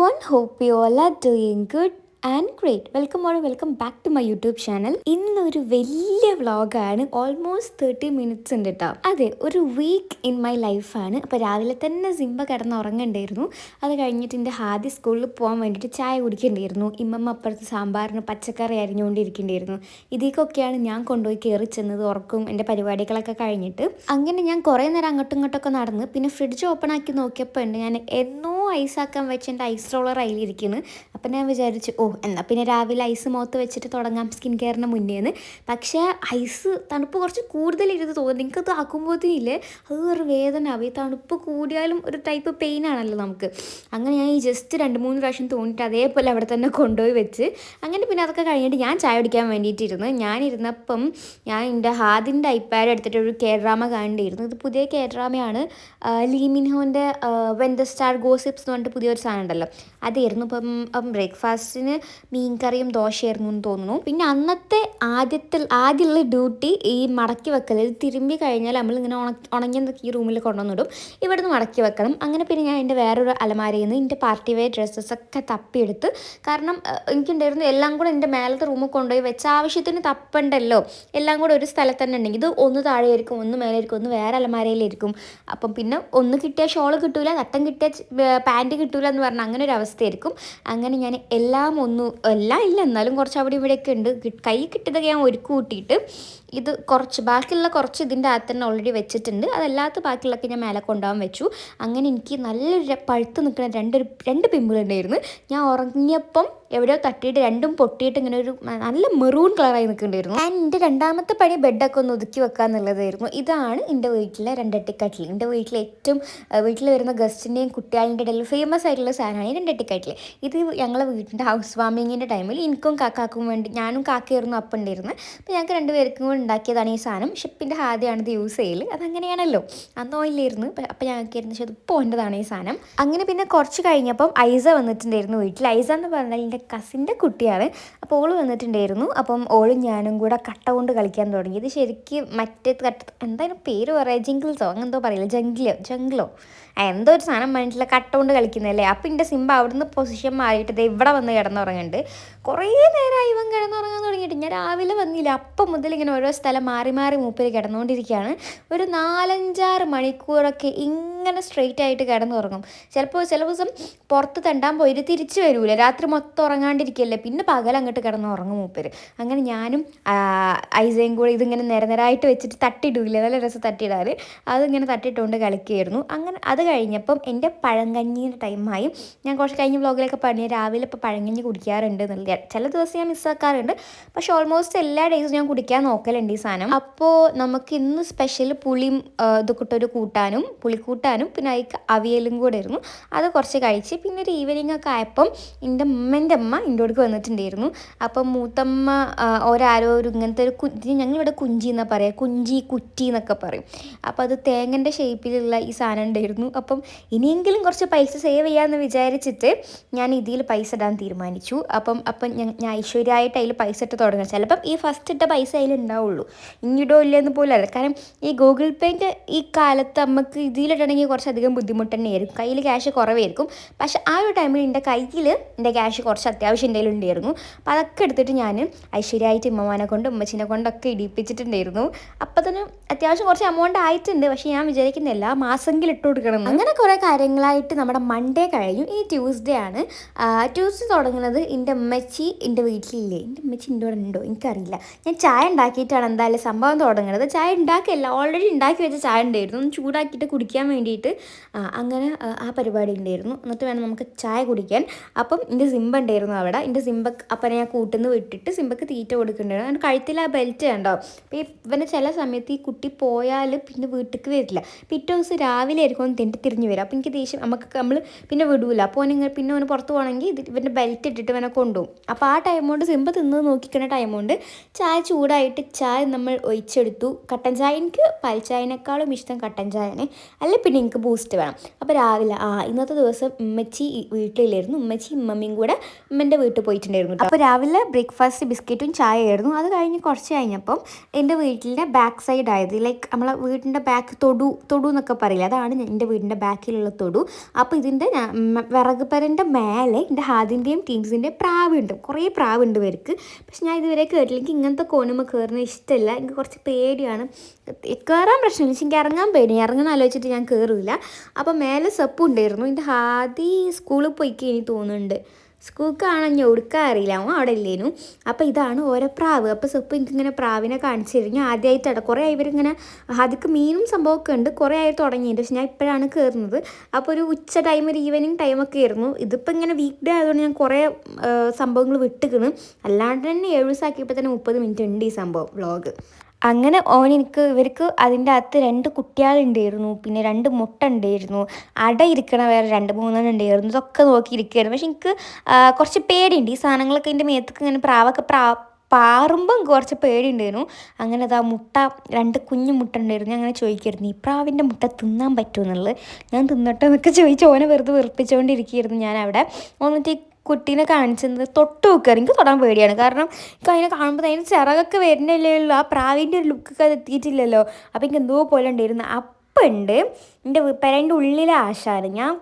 everyone, hope you all are doing good and great. Welcome back to my YouTube channel. ഇന്നൊരു വലിയ വ്ളോഗാണ്. Almost 30 minutes ഉണ്ട് കേട്ടോ. അതെ, ഒരു വീക്ക് ഇൻ മൈ ലൈഫാണ്. അപ്പോൾ രാവിലെ തന്നെ സിംബ കിടന്ന് ഉറങ്ങണ്ടായിരുന്നു. അത് കഴിഞ്ഞിട്ട് എൻ്റെ ഹാദി സ്കൂളിൽ പോകാൻ വേണ്ടിയിട്ട് ചായ കുടിക്കേണ്ടിയിരുന്നു. ഇമ്മമ്മ അപ്പുറത്ത് സാമ്പാറിന് പച്ചക്കറി അരിഞ്ഞുകൊണ്ടിരിക്കേണ്ടിയിരുന്നു. ഇതിക്കൊക്കെയാണ് ഞാൻ കൊണ്ടുപോയി കയറി ചെന്നത്, ഉറക്കും എൻ്റെ പരിപാടികളൊക്കെ കഴിഞ്ഞിട്ട്. അങ്ങനെ ഞാൻ കുറേ നേരം അങ്ങോട്ടും ഇങ്ങോട്ടൊക്കെ നടന്ന് പിന്നെ ഫ്രിഡ്ജ് ഓപ്പൺ ആക്കി നോക്കിയപ്പോൾ ഉണ്ട് ഞാൻ എന്നോ ഐസാക്കാൻ വെച്ച് എൻ്റെ ഐസ് റോളർ അതിലിരിക്കുന്നു. അപ്പം ഞാൻ വിചാരിച്ചു, എന്നാൽ പിന്നെ രാവിലെ ഐസ് മുഖത്ത് വെച്ചിട്ട് തുടങ്ങാം സ്കിൻ കെയറിന് മുന്നേന്ന്. പക്ഷേ ഐസ് തണുപ്പ് കുറച്ച് കൂടുതലിരുന്ന് തോന്നുന്നു. നിങ്ങൾക്കത് ആക്കുമ്പോഴത്തേനില്ലേ അത് ഒരു വേദന ആവും. ഈ തണുപ്പ് കൂടിയാലും ഒരു ടൈപ്പ് പെയിൻ ആണല്ലോ നമുക്ക്. അങ്ങനെ ഞാൻ ഈ ജസ്റ്റ് 2-3 പ്രാവശ്യം തോന്നിയിട്ട് അതേപോലെ അവിടെ തന്നെ കൊണ്ടുപോയി വെച്ച് അങ്ങനെ പിന്നെ അതൊക്കെ കഴിഞ്ഞിട്ട് ഞാൻ ചായ കുടിക്കാൻ വേണ്ടിയിട്ടിരുന്നു. ഞാനിരുന്നപ്പം ഞാൻ എൻ്റെ ഹാദിൻ്റെ ഐപാഡ് എടുത്തിട്ട് ഒരു കെ ഡ്രാമ കാണേണ്ടിയിരുന്നു. ഇത് പുതിയ കെ ഡ്രാമയാണ്. ലീ മിൻഹോൻ്റെ വെൻ ദ സ്റ്റാർ ഗോസിപ്സ് എന്ന് പറഞ്ഞിട്ട് പുതിയൊരു സാധനം ഉണ്ടല്ലോ, അതായിരുന്നു. അപ്പം ബ്രേക്ക്ഫാസ്റ്റിന് മീൻ കറിയും ദോശയായിരുന്നു എന്ന് തോന്നുന്നു. പിന്നെ അന്നത്തെ ആദ്യമുള്ള ഡ്യൂട്ടി ഈ മടക്കി വെക്കൽ. ഇത് തിരുമ്പി കഴിഞ്ഞാൽ നമ്മളിങ്ങനെ ഉണങ്ങിയതൊക്കെ ഈ റൂമിൽ കൊണ്ടുവന്നിടും. ഇവിടുന്ന് മടക്കി വെക്കണം. അങ്ങനെ പിന്നെ ഞാൻ എൻ്റെ വേറൊരു അലമാരയിൽ നിന്ന് എൻ്റെ പാർട്ടി വെയർ ഡ്രസ്സസൊക്കെ തപ്പിയെടുത്ത്. കാരണം എനിക്കുണ്ടായിരുന്നു എല്ലാം കൂടെ എൻ്റെ മേലത്തെ റൂമിൽ കൊണ്ടുപോയി വെച്ച ആവശ്യത്തിന് തപ്പണ്ടല്ലോ. എല്ലാം കൂടെ ഒരു സ്ഥലത്ത് തന്നെ ഉണ്ടെങ്കിൽ ഇത് ഒന്ന് താഴെയായിരിക്കും, ഒന്ന് മേലായിരിക്കും, ഒന്ന് വേറെ അലമാരയിലായിരിക്കും. അപ്പം പിന്നെ ഒന്ന് കിട്ടിയ ഷോൾ കിട്ടൂല, തട്ടം കിട്ടിയ പാൻറ്റ് കിട്ടൂല എന്ന് പറഞ്ഞാൽ അങ്ങനെ ഒരു അവസ്ഥയായിരിക്കും. അങ്ങനെ ഞാൻ എല്ലാം ഇല്ല എന്നാലും കുറച്ച് അവിടെ ഇവിടെയൊക്കെ ഉണ്ട്. കൈ കിട്ടിയതൊക്കെ ഞാൻ ഒരുക്കി കൂട്ടിയിട്ട് ഇത് ബാക്കിയുള്ള കുറച്ച് ഇതിൻ്റെ അകത്ത് തന്നെ ഓൾറെഡി വെച്ചിട്ടുണ്ട്. അതല്ലാത്ത ബാക്കിയുള്ളതൊക്കെ ഞാൻ മേലെ കൊണ്ടുപോകാൻ വെച്ചു. അങ്ങനെ എനിക്ക് നല്ലൊരു പഴുത്ത് നിൽക്കുന്ന രണ്ട് പിമ്പിളുണ്ടായിരുന്നു. ഞാൻ ഉറങ്ങിയപ്പം എവിടെയോ തട്ടിയിട്ട് രണ്ടും പൊട്ടിയിട്ട് ഇങ്ങനെ ഒരു നല്ല മെറൂൺ കളറായി നിൽക്കുന്നുണ്ടായിരുന്നു. ആൻഡ് എൻ്റെ രണ്ടാമത്തെ പണി ബെഡൊക്കെ ഒന്ന് ഒതുക്കി വെക്കുക എന്നുള്ളതായിരുന്നു. ഇതാണ് എൻ്റെ വീട്ടിലെ രണ്ടട്ടിക്കട്ടിൽ. എൻ്റെ വീട്ടിൽ വരുന്ന ഗസ്റ്റിൻ്റെയും കുട്ടികളുടെ ഇടയിൽ ഫേമസ് ആയിട്ടുള്ള സാധനമാണ് ഈ രണ്ടട്ടിക്കട്ടിൽ. ഇത് ഞങ്ങളെ വീട്ടിൻ്റെ ഹൗസ് വാമിങ്ങിൻ്റെ ടൈമിൽ എനിക്കും കാക്കാക്കും വേണ്ടി, ഞാനും കാക്കയായിരുന്നു അപ്പം ഉണ്ടായിരുന്നത്. അപ്പോൾ ഞങ്ങൾക്ക് രണ്ടുപേർക്കും കൂടി ഉണ്ടാക്കിയതാണ് ഈ സാധനം. ഷിപ്പിൻ്റെ ആദ്യമാണ് ഇത് യൂസ് ചെയ്യൽ. അതങ്ങനെയാണല്ലോ, അന്ന് ഓയിലായിരുന്നു. അപ്പോൾ ഞങ്ങൾക്കായിരുന്നു. പക്ഷേ ഇതിപ്പോൾ എൻ്റെതാണ് ഈ സാധനം. അങ്ങനെ പിന്നെ കുറച്ച് കഴിഞ്ഞപ്പം ഐസ വന്നിട്ടുണ്ടായിരുന്നു വീട്ടിൽ. ഐസ എന്ന് പറഞ്ഞാൽ എൻ്റെ കസിൻ്റെ കുട്ടിയാണ്. അപ്പോൾ ഓള് വന്നിട്ടുണ്ടായിരുന്നു. അപ്പം ഓളും ഞാനും കൂടെ കട്ട കൊണ്ട് കളിക്കാൻ തുടങ്ങി. ഇത് ശരിക്കും മറ്റേ എന്തായാലും പേര് പറയാം, ജിങ്കിൾസോ അങ്ങനെന്തോ പറയില്ല, ജംഗ്ലോ എന്തോ ഒരു സാധനം വേണ്ടിയില്ല, കട്ട കൊണ്ട് കളിക്കുന്നതല്ലേ. അപ്പം എൻ്റെ സിംബ അവിടുന്ന് പൊസിഷൻ മാറിയിട്ട് ഇത് ഇവിടെ വന്ന് കിടന്നുറങ്ങുന്നുണ്ട്. കുറേ നേരമായി ഇവൻ കിടന്നുറങ്ങാൻ തുടങ്ങിയിട്ട്. ഞാൻ രാവിലെ വന്നില്ല, അപ്പം മുതൽ ഇങ്ങനെ ഓരോ സ്ഥലം മാറി മൂപ്പര് കിടന്നുകൊണ്ടിരിക്കുകയാണ്. ഒരു 4-5 മണിക്കൂറൊക്കെ ഇങ്ങനെ സ്ട്രെയിറ്റ് ആയിട്ട് കിടന്നുറങ്ങും. ചില ദിവസം പുറത്ത് തെണ്ടാൻ പോയിട്ട് തിരിച്ചു വരൂല, രാത്രി മൊത്തം ഉറങ്ങാണ്ടിരിക്കുകയല്ലേ, പിന്നെ പകലങ്ങോട്ട് കിടന്നുറങ്ങും മൂപ്പര്. അങ്ങനെ ഞാനും ഐസയും കൂടി ഇതിങ്ങനെ നിരനിരായിട്ട് വെച്ചിട്ട് തട്ടിയിടില്ല, നല്ല രസം തട്ടിയിടാറ്. അതിങ്ങനെ തട്ടിയിട്ടുകൊണ്ട് കളിക്കുകയായിരുന്നു. അങ്ങനെ അത് കഴിഞ്ഞപ്പം എൻ്റെ പഴങ്കഞ്ഞിൻ്റെ ടൈമായി. ഞാൻ കുറച്ച് കഴിഞ്ഞ വ്ളോഗിലൊക്കെ പറഞ്ഞു രാവിലെ ഇപ്പോൾ പഴങ്കഞ്ഞി കുടിക്കാറുണ്ട് എന്നുള്ളത്. ചില ദിവസം ഞാൻ മിസ്സാക്കാറുണ്ട്, പക്ഷെ ഓൾമോസ്റ്റ് എല്ലാ ഡേയ്സും ഞാൻ കുടിക്കാൻ നോക്കലുണ്ട് ഈ സാധനം. അപ്പോൾ നമുക്ക് ഇന്ന് സ്പെഷ്യൽ പുളിയും ഇതൊക്കെ ഇട്ടൊരു പുളിക്കൂട്ടാനും പിന്നെ അതിക്ക് അവിയലും കൂടെ ആയിരുന്നു. അത് കുറച്ച് കഴിച്ച് പിന്നെ ഒരു ഈവനിങ് ഒക്കെ ആയപ്പം എൻ്റെ അമ്മ എൻ്റെ അടുക്ക് വന്നിട്ടുണ്ടായിരുന്നു. അപ്പം മൂത്തമ്മ ഒരാരോ ഒരു ഇങ്ങനത്തെ ഒരു ഞങ്ങളിവിടെ കുഞ്ചി എന്നാണ് പറയുക, കുറ്റി എന്നൊക്കെ പറയും. അപ്പോൾ അത് തേങ്ങൻ്റെ ഷേപ്പിലുള്ള ഈ സാധനം ഉണ്ടായിരുന്നു. അപ്പം ഇനിയെങ്കിലും കുറച്ച് പൈസ സേവ് ചെയ്യാമെന്ന് വിചാരിച്ചിട്ട് ഞാൻ ഇതിൽ പൈസ ഇടാൻ തീരുമാനിച്ചു. അപ്പം ഞാൻ ഐശ്വര്യമായിട്ട് അതിൽ പൈസ ഇട്ട് തുടങ്ങാം. ചിലപ്പം ഈ ഫസ്റ്റ് ഇട്ട പൈസ അതിൽ ഉണ്ടാവുള്ളൂ, ഇങ്ങിടോ ഇല്ലെന്ന് പോലും അല്ല. കാരണം ഈ ഗൂഗിൾ പേൻ്റെ ഈ കാലത്ത് നമുക്ക് ഇതിലിടണമെങ്കിൽ കുറച്ചധികം ബുദ്ധിമുട്ട് തന്നെയായിരിക്കും, കയ്യിൽ ക്യാഷ് കുറവായിരിക്കും. പക്ഷേ ആ ഒരു ടൈമിൽ എൻ്റെ ക്യാഷ് കുറച്ച് അത്യാവശ്യം എൻ്റെ ഉണ്ടായിരുന്നു. അപ്പോൾ അതൊക്കെ എടുത്തിട്ട് ഞാൻ ഐശ്വര്യമായിട്ട് ഉമ്മമാനെ കൊണ്ടും ഉമ്മച്ചിനെ കൊണ്ടൊക്കെ ഇടിപ്പിച്ചിട്ടുണ്ടായിരുന്നു. അപ്പം തന്നെ അത്യാവശ്യം കുറച്ച് എമൗണ്ട് ആയിട്ടുണ്ട്. പക്ഷേ ഞാൻ വിചാരിക്കുന്ന എല്ലാ മാസമെങ്കിലും ഇട്ട് കൊടുക്കണം. അങ്ങനെ കുറേ കാര്യങ്ങളായിട്ട് നമ്മുടെ മൺഡേ കഴിഞ്ഞു. ഈ ട്യൂസ്ഡേ ആണ്. ട്യൂസ്ഡേ തുടങ്ങുന്നത് എൻ്റെ ഉമ്മച്ചി എൻ്റെ വീട്ടിലില്ലേ, എൻ്റെ ഉമ്മച്ചി എൻ്റെ കൂടെ ഉണ്ടോ എനിക്കറിയില്ല. ഞാൻ ചായ ഉണ്ടാക്കിയിട്ടാണ് എന്തായാലും സംഭവം തുടങ്ങുന്നത്. ചായ ഉണ്ടാക്കിയല്ല, ഓൾറെഡി ഉണ്ടാക്കി വെച്ച ചായ ഉണ്ടായിരുന്നു, ഒന്ന് ചൂടാക്കിയിട്ട് കുടിക്കാൻ വേണ്ടിയിട്ട്. അങ്ങനെ ആ പരിപാടി ഉണ്ടായിരുന്നു. എന്നിട്ട് വേണം നമുക്ക് ചായ കുടിക്കാൻ. അപ്പം എൻ്റെ സിംബ ഉണ്ടായിരുന്നു അവിടെ. എൻ്റെ അപ്പം ഞാൻ കൂട്ടുന്ന് വിട്ടിട്ട് സിംബക്ക് തീറ്റ കൊടുക്കുന്നുണ്ടായിരുന്നു. അതിൻ്റെ കഴുത്തിൽ ആ ബെൽറ്റ് കണ്ടോ. അപ്പോൾ ഇവന് ചില സമയത്ത് ഈ കുട്ടി പോയാൽ പിന്നെ വീട്ടിലേക്ക് വരില്ല. പിറ്റേ ദിവസം രാവിലെ ആയിരിക്കും ഒന്ന് തിരിഞ്ഞ് വരും. അപ്പോൾ എനിക്ക് ദേഷ്യം, നമ്മൾ പിന്നെ വിടൂല. അപ്പോൾ പിന്നെ അവന് പുറത്ത് പോകണമെങ്കിൽ ഇവൻ്റെ ബെൽറ്റ് ഇട്ടിട്ട് ഇവനെ കൊണ്ടുപോകും. അപ്പോൾ ആ ടൈം കൊണ്ട് സിംബ തിന്ന് നോക്കിക്കുന്ന ടൈം കൊണ്ട് ചായ ചൂടായിട്ട് ചായ നമ്മൾ ഒഴിച്ചെടുത്തു. കട്ടൻ ചായ എനിക്ക് പാൽ ചായനേക്കാളും ഇഷ്ടം കട്ടൻ ചായയാണ്, അല്ലെ പിന്നെ എനിക്ക് ബൂസ്റ്റ് വേണം. അപ്പോൾ രാവിലെ ഇന്നത്തെ ദിവസം ഉമ്മച്ചി വീട്ടിലായിരുന്നു. ഉമ്മച്ചിയും ഉമ്മമ്മയും കൂടെ ഉമ്മൻ്റെ വീട്ടിൽ പോയിട്ടുണ്ടായിരുന്നു. അപ്പോൾ രാവിലെ ബ്രേക്ക്ഫാസ്റ്റ് ബിസ്ക്കറ്റും ചായയായിരുന്നു. അത് കഴിഞ്ഞ് കുറച്ച് കഴിഞ്ഞപ്പം എൻ്റെ വീട്ടിൻ്റെ ബാക്ക് സൈഡ് ആയത്, ലൈക്ക് നമ്മളെ വീടിൻ്റെ ബാക്ക് തൊടു എന്നൊക്കെ പറയില്ല, അതാണ് എൻ്റെ വീടിൻ്റെ ബാക്കിലുള്ള തൊടു. അപ്പോൾ ഇതിൻ്റെ വിറക് പരൻ്റെ മേലെ എൻ്റെ ഹാദിൻ്റെയും ടീംസിൻ്റെയും പ്രാവുണ്ട്, കുറേ പ്രാവുണ്ട് ഇവർക്ക്. പക്ഷെ ഞാൻ ഇതുവരെ കയറില്ല. എനിക്ക് ഇങ്ങനത്തെ കോണുമ്പോൾ കയറുന്നത് ഇഷ്ടമല്ല, എനിക്ക് കുറച്ച് പേടിയാണ്. കയറാൻ പ്രശ്നമില്ല, പക്ഷെ എനിക്ക് ഇറങ്ങാൻ പേടിയാണ്. ഇറങ്ങാൻ ആലോചിച്ചിട്ട് ഞാൻ കയറില്ല. അപ്പോൾ മേലെ സെപ്പ് ഉണ്ടായിരുന്നു. എൻ്റെ ഹാദി സ്കൂളിൽ പോയിക്ക് എനിക്ക് തോന്നുന്നുണ്ട്, സ്കൂൾക്കാണോ ഞാൻ ഒടുക്കാൻ അറിയില്ല, അവൻ അവിടെ ഇല്ലേനു. അപ്പോൾ ഇതാണ് ഓരോ പ്രാവ്. അപ്പോൾ സെപ്പ് എനിക്കിങ്ങനെ പ്രാവിനെ കാണിച്ചു തരും. ഞാൻ ആദ്യമായിട്ടാണ്, കുറേ ഇവരിങ്ങനെ അതിക്ക് മീനും സംഭവമൊക്കെ ഉണ്ട്, കുറേ ആയി തുടങ്ങിയിട്ട്. പക്ഷെ ഞാൻ ഇപ്പോഴാണ് കയറുന്നത്. അപ്പോൾ ഒരു ഉച്ച ടൈം, ഒരു ഈവനിങ് ടൈമൊക്കെ ആയിരുന്നു. ഇതിപ്പോൾ ഇങ്ങനെ വീക്ക് ഡേ ആയതുകൊണ്ട് ഞാൻ കുറേ സംഭവങ്ങൾ വിട്ടുകണ്. അല്ലാണ്ട് തന്നെ 7 ദിവസമാക്കിയപ്പോൾ തന്നെ 30 മിനിറ്റ് ഉണ്ട് ഈ സംഭവം വ്ളോഗ്. അങ്ങനെ ഇവർക്ക് അതിൻ്റെ അകത്ത് 2 കുട്ടികളുണ്ടായിരുന്നു, പിന്നെ 2 മുട്ട ഉണ്ടായിരുന്നു, ഇരിക്കണ വേറെ 2-3 ഉണ്ടായിരുന്നു. ഇതൊക്കെ നോക്കിയിരിക്കുകയായിരുന്നു. പക്ഷെ എനിക്ക് കുറച്ച് പേടിയുണ്ട്, ഈ സാധനങ്ങളൊക്കെ എൻ്റെ മേത്തേക്ക് ഇങ്ങനെ പാറുമ്പം കുറച്ച് പേടിയുണ്ടായിരുന്നു. അങ്ങനെ അതാ മുട്ട 2 കുഞ്ഞു മുട്ട ഉണ്ടായിരുന്നു. ഞാൻ അങ്ങനെ ചോദിക്കായിരുന്നു, ഈ പ്രാവിൻ്റെ മുട്ട തിന്നാൻ പറ്റുമെന്നുള്ളത്. ഞാൻ തിന്നട്ടെ എന്നൊക്കെ ചോദിച്ച് ഓനെ വെറുതെ വെറുപ്പിച്ചുകൊണ്ടിരിക്കുകയായിരുന്നു ഞാൻ അവിടെ. എന്നിട്ട് കുട്ടീനെ കാണിച്ചത് തൊട്ട് നോക്കുക. എനിക്ക് തൊടാൻ പേടിയാണ്, കാരണം എനിക്ക് അതിനെ കാണുമ്പോൾ അതിന് ചിറകൊക്കെ വരുന്നില്ലേ ഉള്ളൂ, ആ പ്രാവിൻ്റെ ഒരു ലുക്കൊക്കെ അത് എത്തിയിട്ടില്ലല്ലോ. അപ്പോൾ എനിക്ക് എന്തോ പോലെ ഉണ്ടായിരുന്നു. ഉണ്ട് എൻ്റെ പെരേൻ്റെ ഉള്ളിലെ ആശാന്. ഞാൻ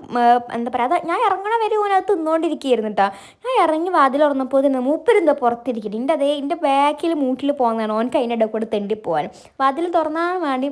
എന്താ പറയുക, അത് ഞാൻ ഇറങ്ങണ വരെ ഓനത് തിന്നുകൊണ്ടിരിക്കുകയായിരുന്നു കേട്ടോ. ഞാൻ ഇറങ്ങി വാതിൽ തുറന്നപ്പോൾ തന്നെ മൂപ്പരെന്തോ പുറത്തിരിക്കുന്നത്, എൻ്റെ ബാക്കിൽ മൂട്ടിൽ പോകുന്നതാണ്. ഓനക്ക് അതിൻ്റെ ഇടയിൽ കൂടെ തെണ്ടി പോകാൻ വാതിൽ തുറന്നാൽ വേണ്ടി,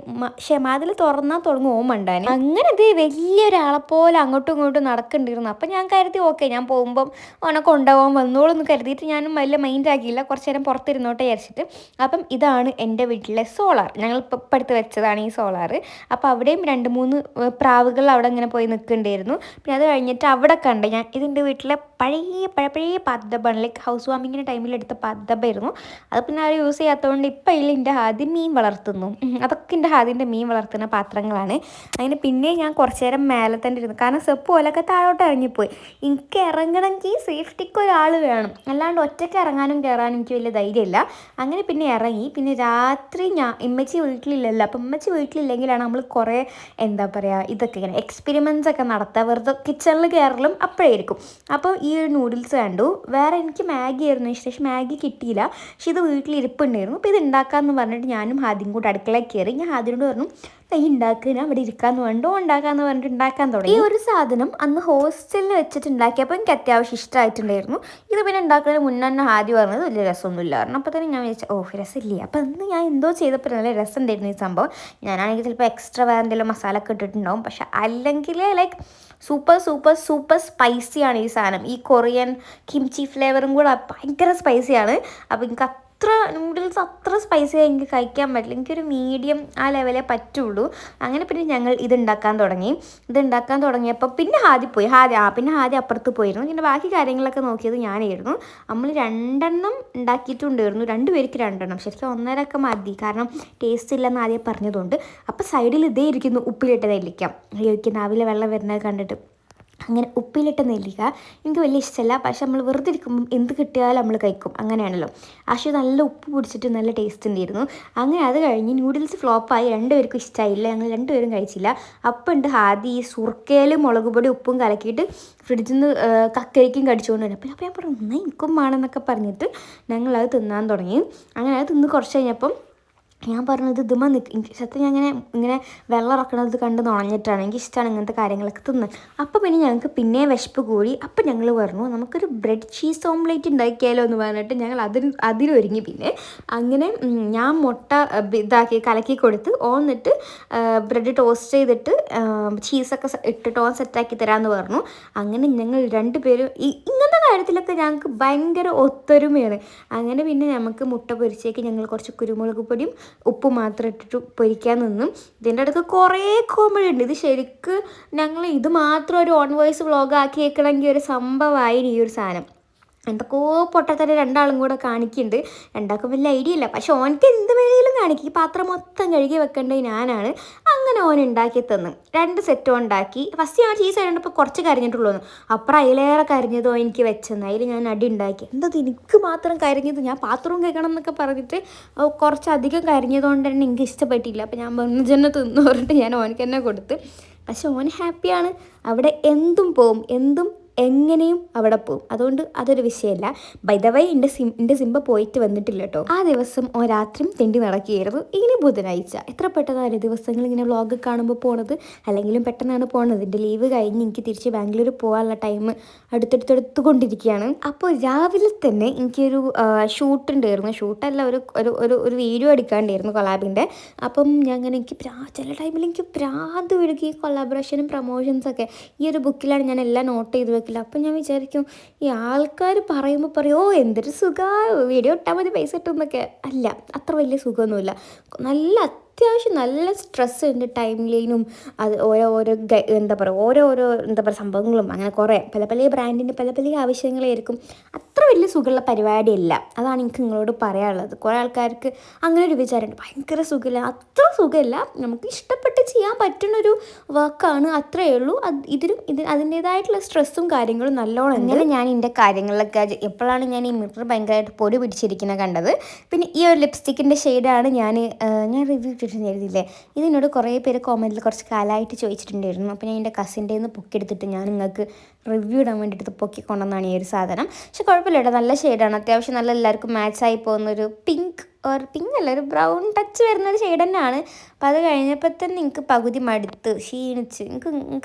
വാതിൽ തുറന്നാൽ തുടങ്ങും ഓൻ മണ്ടാൻ. അങ്ങനെ ഇത് വലിയൊരാളെപ്പോലെ അങ്ങോട്ടും ഇങ്ങോട്ടും നടക്കണ്ടിരുന്നു. അപ്പം ഞാൻ കരുതി ഓക്കെ, ഞാൻ പോകുമ്പം ഓനെ കൊണ്ടുപോകാൻ വന്നോളൂന്ന് കരുതിയിട്ട് ഞാനും വലിയ മൈൻഡ് ആക്കിയില്ല, കുറച്ച് നേരം പുറത്തിരുന്നോട്ടെ വിചാരിച്ചിട്ട്. അപ്പം ഇതാണ് എൻ്റെ വീട്ടിലെ സോളാർ. ഞങ്ങൾ ഇപ്പം എടുത്ത് വെച്ചതാണ് ഈ സോളാർ. അപ്പോൾ അവിടെയും 2-3 പ്രാവുകൾ അവിടെ ഇങ്ങനെ പോയി നിൽക്കുന്നുണ്ടായിരുന്നു. പിന്നെ അത് കഴിഞ്ഞിട്ട് അവിടെ കണ്ട് ഞാൻ, ഇതിൻ്റെ വീട്ടിലെ പഴയ പദ്ധബാണ്, ലൈക്ക് ഹൗസ് വാമിങ്ങിൻ്റെ ടൈമിൽ എടുത്ത പദ്ധബായിരുന്നു. അത് പിന്നെ ആരും യൂസ് ചെയ്യാത്തതുകൊണ്ട് ഇപ്പം അതിൽ എൻ്റെ ഹാദ്യം മീൻ വളർത്തുന്നു. അതൊക്കെ എൻ്റെ ഹാദ്യൻ്റെ മീൻ വളർത്തുന്ന പാത്രങ്ങളാണ്. അതിന് പിന്നെ ഞാൻ കുറച്ച് നേരം മേലെ തന്നെ ഇരുന്നു, കാരണം സെപ്പ് പോലൊക്കെ താഴോട്ട് ഇറങ്ങിപ്പോയി. എനിക്ക് ഇറങ്ങണമെങ്കിൽ സേഫ്റ്റിക്ക് ഒരാൾ വേണം, അല്ലാണ്ട് ഒറ്റയ്ക്ക് ഇറങ്ങാനും കയറാനും എനിക്ക് വലിയ ധൈര്യമില്ല. അങ്ങനെ പിന്നെ ഇറങ്ങി. പിന്നെ രാത്രി ഇമ്മച്ചി വീട്ടിലില്ലല്ലോ, അപ്പം ഇമ്മച്ചി വീട്ടിലില്ലെങ്കിലാണ് നമ്മൾ കുറേ എന്താ പറയുക, ഇതൊക്കെ ഇങ്ങനെ എക്സ്പെരിമെൻറ്റ്സ് ഒക്കെ നടത്തുക, വെറുതെ കിച്ചണിൽ കയറലും അപ്പോഴായിരിക്കും. അപ്പോൾ ഈ ഒരു നൂഡിൽസ് കണ്ടു. വേറെ എനിക്ക് മാഗി ആയിരുന്നു ഇഷ്ടം, പക്ഷേ മാഗി കിട്ടിയില്ല. പക്ഷെ ഇത് വീട്ടിലിരിപ്പുണ്ടായിരുന്നു. അപ്പോൾ ഇത് ഉണ്ടാക്കാമെന്ന് പറഞ്ഞിട്ട് ഞാനും ആദ്യം കൂടെ അടുക്കളയിൽ കയറി. ഞാൻ ആദ്യനോട് പറഞ്ഞു, ഈ ഉണ്ടാക്കുക അവിടെ ഇരിക്കാമെന്ന് പറഞ്ഞിട്ട് ഉണ്ടാക്കാമെന്ന് പറഞ്ഞിട്ട് ഉണ്ടാക്കാൻ തുടങ്ങി. ഈ ഒരു സാധനം അന്ന് ഹോസ്റ്റലിൽ വെച്ചിട്ട് ഉണ്ടാക്കിയപ്പോൾ എനിക്ക് അത്യാവശ്യം ഇഷ്ടമായിട്ടുണ്ടായിരുന്നു. ഇത് പിന്നെ ഉണ്ടാക്കുന്നതിന് മുന്നേ തന്നെ ആദ്യം പറഞ്ഞത് വലിയ രസമൊന്നുമില്ല പറഞ്ഞു. അപ്പോൾ തന്നെ ഞാൻ വിചാരിച്ചു രസമില്ല. അപ്പോൾ അന്ന് ഞാൻ എന്തോ ചെയ്തപ്പോൾ നല്ല രസം ഉണ്ടായിരുന്നു ഈ സംഭവം. ഞാനാണെങ്കിൽ ചിലപ്പോൾ എക്സ്ട്രാ വേറെ എന്തെങ്കിലും മസാല ഒക്കെ ഇട്ടിട്ടുണ്ടാവും, പക്ഷെ അല്ലെങ്കിൽ ലൈക്ക് സൂപ്പർ സ്പൈസിയാണ് ഈ സാധനം. ഈ കൊറിയൻ കിംചി ഫ്ലേവറും കൂടെ ഭയങ്കര സ്പൈസിയാണ്. അപ്പോൾ എനിക്ക് നൂഡിൽസ് അത്ര സ്പൈസി എനിക്ക് കഴിക്കാൻ പറ്റില്ല, എനിക്കൊരു മീഡിയം ആ ലെവലേ പറ്റുള്ളൂ. അങ്ങനെ പിന്നെ ഞങ്ങൾ ഇതുണ്ടാക്കാൻ തുടങ്ങിയപ്പോൾ പിന്നെ ആദ്യം അപ്പുറത്ത് പോയിരുന്നു. പിന്നെ ബാക്കി കാര്യങ്ങളൊക്കെ നോക്കിയത് ഞാനായിരുന്നു. നമ്മൾ 2 ഉണ്ടാക്കിയിട്ടുണ്ടായിരുന്നു, 2 പേർക്ക് 2. ശരിക്കും 1.5 മതി, കാരണം ടേസ്റ്റ് ഇല്ലെന്ന് ആദ്യം പറഞ്ഞതുകൊണ്ട്. അപ്പോൾ സൈഡിൽ ഇതേ ഇരിക്കുന്നു ഉപ്പിലിട്ട നെല്ലിക്ക. നാവിലെ വെള്ളം വരുന്നത് കണ്ടിട്ട് അങ്ങനെ ഉപ്പിലിട്ട നെല്ലിക്ക എനിക്ക് വലിയ ഇഷ്ടമല്ല, പക്ഷെ നമ്മൾ വെറുതെ ഇരിക്കുമ്പം എന്ത് കിട്ടിയാലും നമ്മൾ കഴിക്കും, അങ്ങനെയാണല്ലോ. പക്ഷേ നല്ല ഉപ്പ് പിടിച്ചിട്ട് നല്ല ടേസ്റ്റ് ഉണ്ടായിരുന്നു. അങ്ങനെ അത് കഴിഞ്ഞ് നൂഡിൽസ് ഫ്ലോപ്പായി, 2 പേർക്കും ഇഷ്ടമായില്ല, ഞങ്ങൾ 2 പേരും കഴിച്ചില്ല. അപ്പം ഉണ്ട് ആദ്യം ഈ സുർക്കയിലും മുളക് പൊടി ഉപ്പും കലക്കിയിട്ട് ഫ്രിഡ്ജിൽ നിന്ന് കക്കരിക്കും കടിച്ചുകൊണ്ട് വരും. അപ്പോൾ ഞാൻ പറഞ്ഞു എന്നാൽ എനിക്കും വേണമെന്നൊക്കെ പറഞ്ഞിട്ട് ഞങ്ങളത് തിന്നാൻ തുടങ്ങി. അങ്ങനെ അത് തിന്ന് കുറച്ച് കഴിഞ്ഞപ്പം ഞാൻ പറഞ്ഞത് ഇതുമ്മ സത്യം ഞാൻ ഇങ്ങനെ വെള്ളം ഇറക്കണത് കണ്ട് നുണഞ്ഞിട്ടാണ്. എനിക്കിഷ്ടമാണ് ഇങ്ങനത്തെ കാര്യങ്ങളൊക്കെ തിന്ന്. അപ്പോൾ പിന്നെ ഞങ്ങൾക്ക് പിന്നെ വിശപ്പ് കൂടി. അപ്പോൾ ഞങ്ങൾ പറഞ്ഞു നമുക്കൊരു ബ്രെഡ് ചീസ് ഓംലേറ്റ് ഉണ്ടാക്കിയാലോ എന്ന് പറഞ്ഞിട്ട് ഞങ്ങൾ അതിനൊരുങ്ങി. പിന്നെ അങ്ങനെ ഞാൻ മുട്ട കലക്കി കൊടുത്ത് ഓന്നിട്ട് ബ്രെഡ് ടോസ്റ്റ് ചെയ്തിട്ട് ചീസൊക്കെ ഇട്ടിട്ട് ഓൻ സെറ്റാക്കി തരാമെന്ന് പറഞ്ഞു. അങ്ങനെ ഞങ്ങൾ 2 പേരും ഇങ്ങനത്തെ കാര്യത്തിലൊക്കെ ഞങ്ങൾക്ക് ഭയങ്കര ഒത്തൊരുമയാണ്. അങ്ങനെ പിന്നെ നമുക്ക് മുട്ട പൊരിച്ചേക്ക് ഞങ്ങൾ കുറച്ച് കുരുമുളക് പൊടിയും ഉപ്പ് മാത്രം ഇട്ടിട്ട് പൊരിക്കാൻ നിന്നും. ഇതിൻ്റെ അടുത്ത് കുറേ കോമഡി ഉണ്ട്. ഇത് ശരിക്ക് ഞങ്ങൾ ഇത് മാത്രം ഒരു ഓൺ വോയിസ് വ്ളോഗ് ആക്കിയേക്കണമെങ്കിൽ ഒരു സംഭവമായിരുന്നു ഈ ഒരു സാധനം. എന്തൊക്കെയോ പൊട്ടത്തന്നെ 2 ആളും കൂടെ കാണിക്കുന്നുണ്ട്. 2 ആൾക്കും വലിയ ഐഡിയ ഇല്ല, പക്ഷെ ഓനക്ക് എന്ത് വേണമെങ്കിലും കാണിക്കും. ഈ പാത്രം മൊത്തം കഴുകി വെക്കേണ്ടത് ഞാനാണ്. അങ്ങനെ ഓൻ ഉണ്ടാക്കി തന്നു. 2 സെറ്റും ഉണ്ടാക്കി. ഫസ്റ്റ് ഞാൻ ചീസ് കണ്ടപ്പോൾ കുറച്ച് കരിഞ്ഞിട്ടുള്ളൂ. അപ്പുറം അതിലേറെ കരിഞ്ഞതോ എനിക്ക് വെച്ചെന്ന്. അതിൽ ഞാൻ അടി ഉണ്ടാക്കി. എന്തത് എനിക്ക് മാത്രം കരിഞ്ഞത്, ഞാൻ പാത്രവും കേൾക്കണം എന്നൊക്കെ പറഞ്ഞിട്ട് കുറച്ചധികം കരിഞ്ഞതുകൊണ്ട് തന്നെ എനിക്ക് ഇഷ്ടപ്പെട്ടില്ല. അപ്പോൾ ഞാൻ ബന്ധുജനെ തിന്നു പറഞ്ഞിട്ട് ഞാൻ ഓനക്ക് തന്നെ കൊടുത്ത്. പക്ഷെ ഓൻ ഹാപ്പിയാണ്. അവിടെ എന്തും പോവും, എന്തും എങ്ങനെയും അവിടെ പോവും. അതുകൊണ്ട് അതൊരു വിഷയമല്ല. ബൈ ദ വേ എൻ്റെ സിംബ പോയിട്ട് വന്നിട്ടില്ല കേട്ടോ. ആ ദിവസം രാത്രിയും തെണ്ടി നടക്കുകയായിരുന്നു. ഇനി ബുധനാഴ്ച. എത്ര പെട്ടെന്നാണ് ദിവസങ്ങൾ ഇങ്ങനെ വ്ളോഗ് കാണുമ്പോൾ പോണത്. അല്ലെങ്കിലും പെട്ടെന്നാണ് പോണത്. എൻ്റെ ലീവ് കഴിഞ്ഞ് എനിക്ക് തിരിച്ച് ബാംഗ്ലൂർ പോകാനുള്ള ടൈം അടുത്തെടുത്തുകൊണ്ടിരിക്കുകയാണ്. അപ്പോൾ രാവിലെ തന്നെ എനിക്കൊരു ഷൂട്ട് ഉണ്ടായിരുന്നു. ഷൂട്ടല്ല, ഒരു വീഡിയോ എടുക്കാണ്ടായിരുന്നു കൊളാബിൻ്റെ. അപ്പം എനിക്ക് ചില ടൈമിൽ എനിക്ക് ഭ്രാന്ത് ഒഴുകി കൊളാബറേഷനും പ്രൊമോഷൻസൊക്കെ. ഈ ഒരു ബുക്കിലാണ് ഞാൻ എല്ലാം നോട്ട് ചെയ്ത് വെക്കില്ല. അപ്പം ഞാൻ വിചാരിക്കും, ഈ ആൾക്കാർ പറയുമ്പോൾ പറയും എന്തൊരു സുഖമാണ്, വീഡിയോ ഇട്ടാൽ മതി പൈസ കിട്ടുമെന്നൊക്കെ. അല്ല, അത്ര വലിയ സുഖമൊന്നുമില്ല. നല്ല അത്യാവശ്യം നല്ല സ്ട്രെസ് ഉണ്ട്. ടൈം ലൈനും അത് ഓരോരോ സംഭവങ്ങളും അങ്ങനെ കുറേ പല ബ്രാൻഡിൻ്റെ പല ആവശ്യങ്ങളായിരിക്കും. അത്ര വലിയ സുഖമുള്ള പരിപാടിയല്ല. അതാണ് എനിക്ക് നിങ്ങളോട് പറയാനുള്ളത്. കുറേ ആൾക്കാർക്ക് അങ്ങനെ ഒരു വിചാരമുണ്ട്, ഭയങ്കര സുഖമില്ല. അത്ര സുഖമില്ല. നമുക്ക് ഇഷ്ടപ്പെട്ട് ചെയ്യാൻ പറ്റുന്നൊരു വർക്കാണ്, അത്രയേ ഉള്ളൂ. അതിൻ്റേതായിട്ടുള്ള സ്ട്രെസ്സും കാര്യങ്ങളും നല്ലോണം. അങ്ങനെ ഞാൻ എൻ്റെ കാര്യങ്ങളിലൊക്കെ എപ്പോഴാണ് ഞാൻ ഈ മിറർ ഭയങ്കരമായിട്ട് പൊടി പിടിച്ചിരിക്കുന്നത് കണ്ടത്. പിന്നെ ഈ ഒരു ലിപ്സ്റ്റിക്കിൻ്റെ ഷെയ്ഡാണ് ഞാൻ റിവ്യൂ ഇട്ടിട്ടുണ്ടായിരുന്നില്ലേ. ഇതിനോട് കുറേ പേര് കോമൻറ്റിൽ കുറച്ച് കാലമായിട്ട് ചോദിച്ചിട്ടുണ്ടായിരുന്നു. അപ്പോൾ ഞാൻ എൻ്റെ കസിൻ്റെ നിന്ന് പൊക്കിയെടുത്തിട്ട് ഞാൻ നിങ്ങൾക്ക് റിവ്യൂ ഇടാൻ വേണ്ടിയിട്ട് പൊക്കിക്കൊണ്ടെന്നാണ് ഈ ഒരു സാധനം. പക്ഷെ കുഴപ്പമില്ല കേട്ടോ, നല്ല ഷെയ്ഡാണ്. അത്യാവശ്യം നല്ല എല്ലാവർക്കും മാച്ചായി പോകുന്നൊരു പിങ്ക് അല്ല, ഒരു ബ്രൗൺ ടച്ച് വരുന്നൊരു ഷെയ്ഡ് തന്നെയാണ്. അപ്പോൾ അത് കഴിഞ്ഞപ്പോൾ തന്നെ എനിക്ക് പകുതി മടുത്ത് ക്ഷീണിച്ച് എനിക്ക്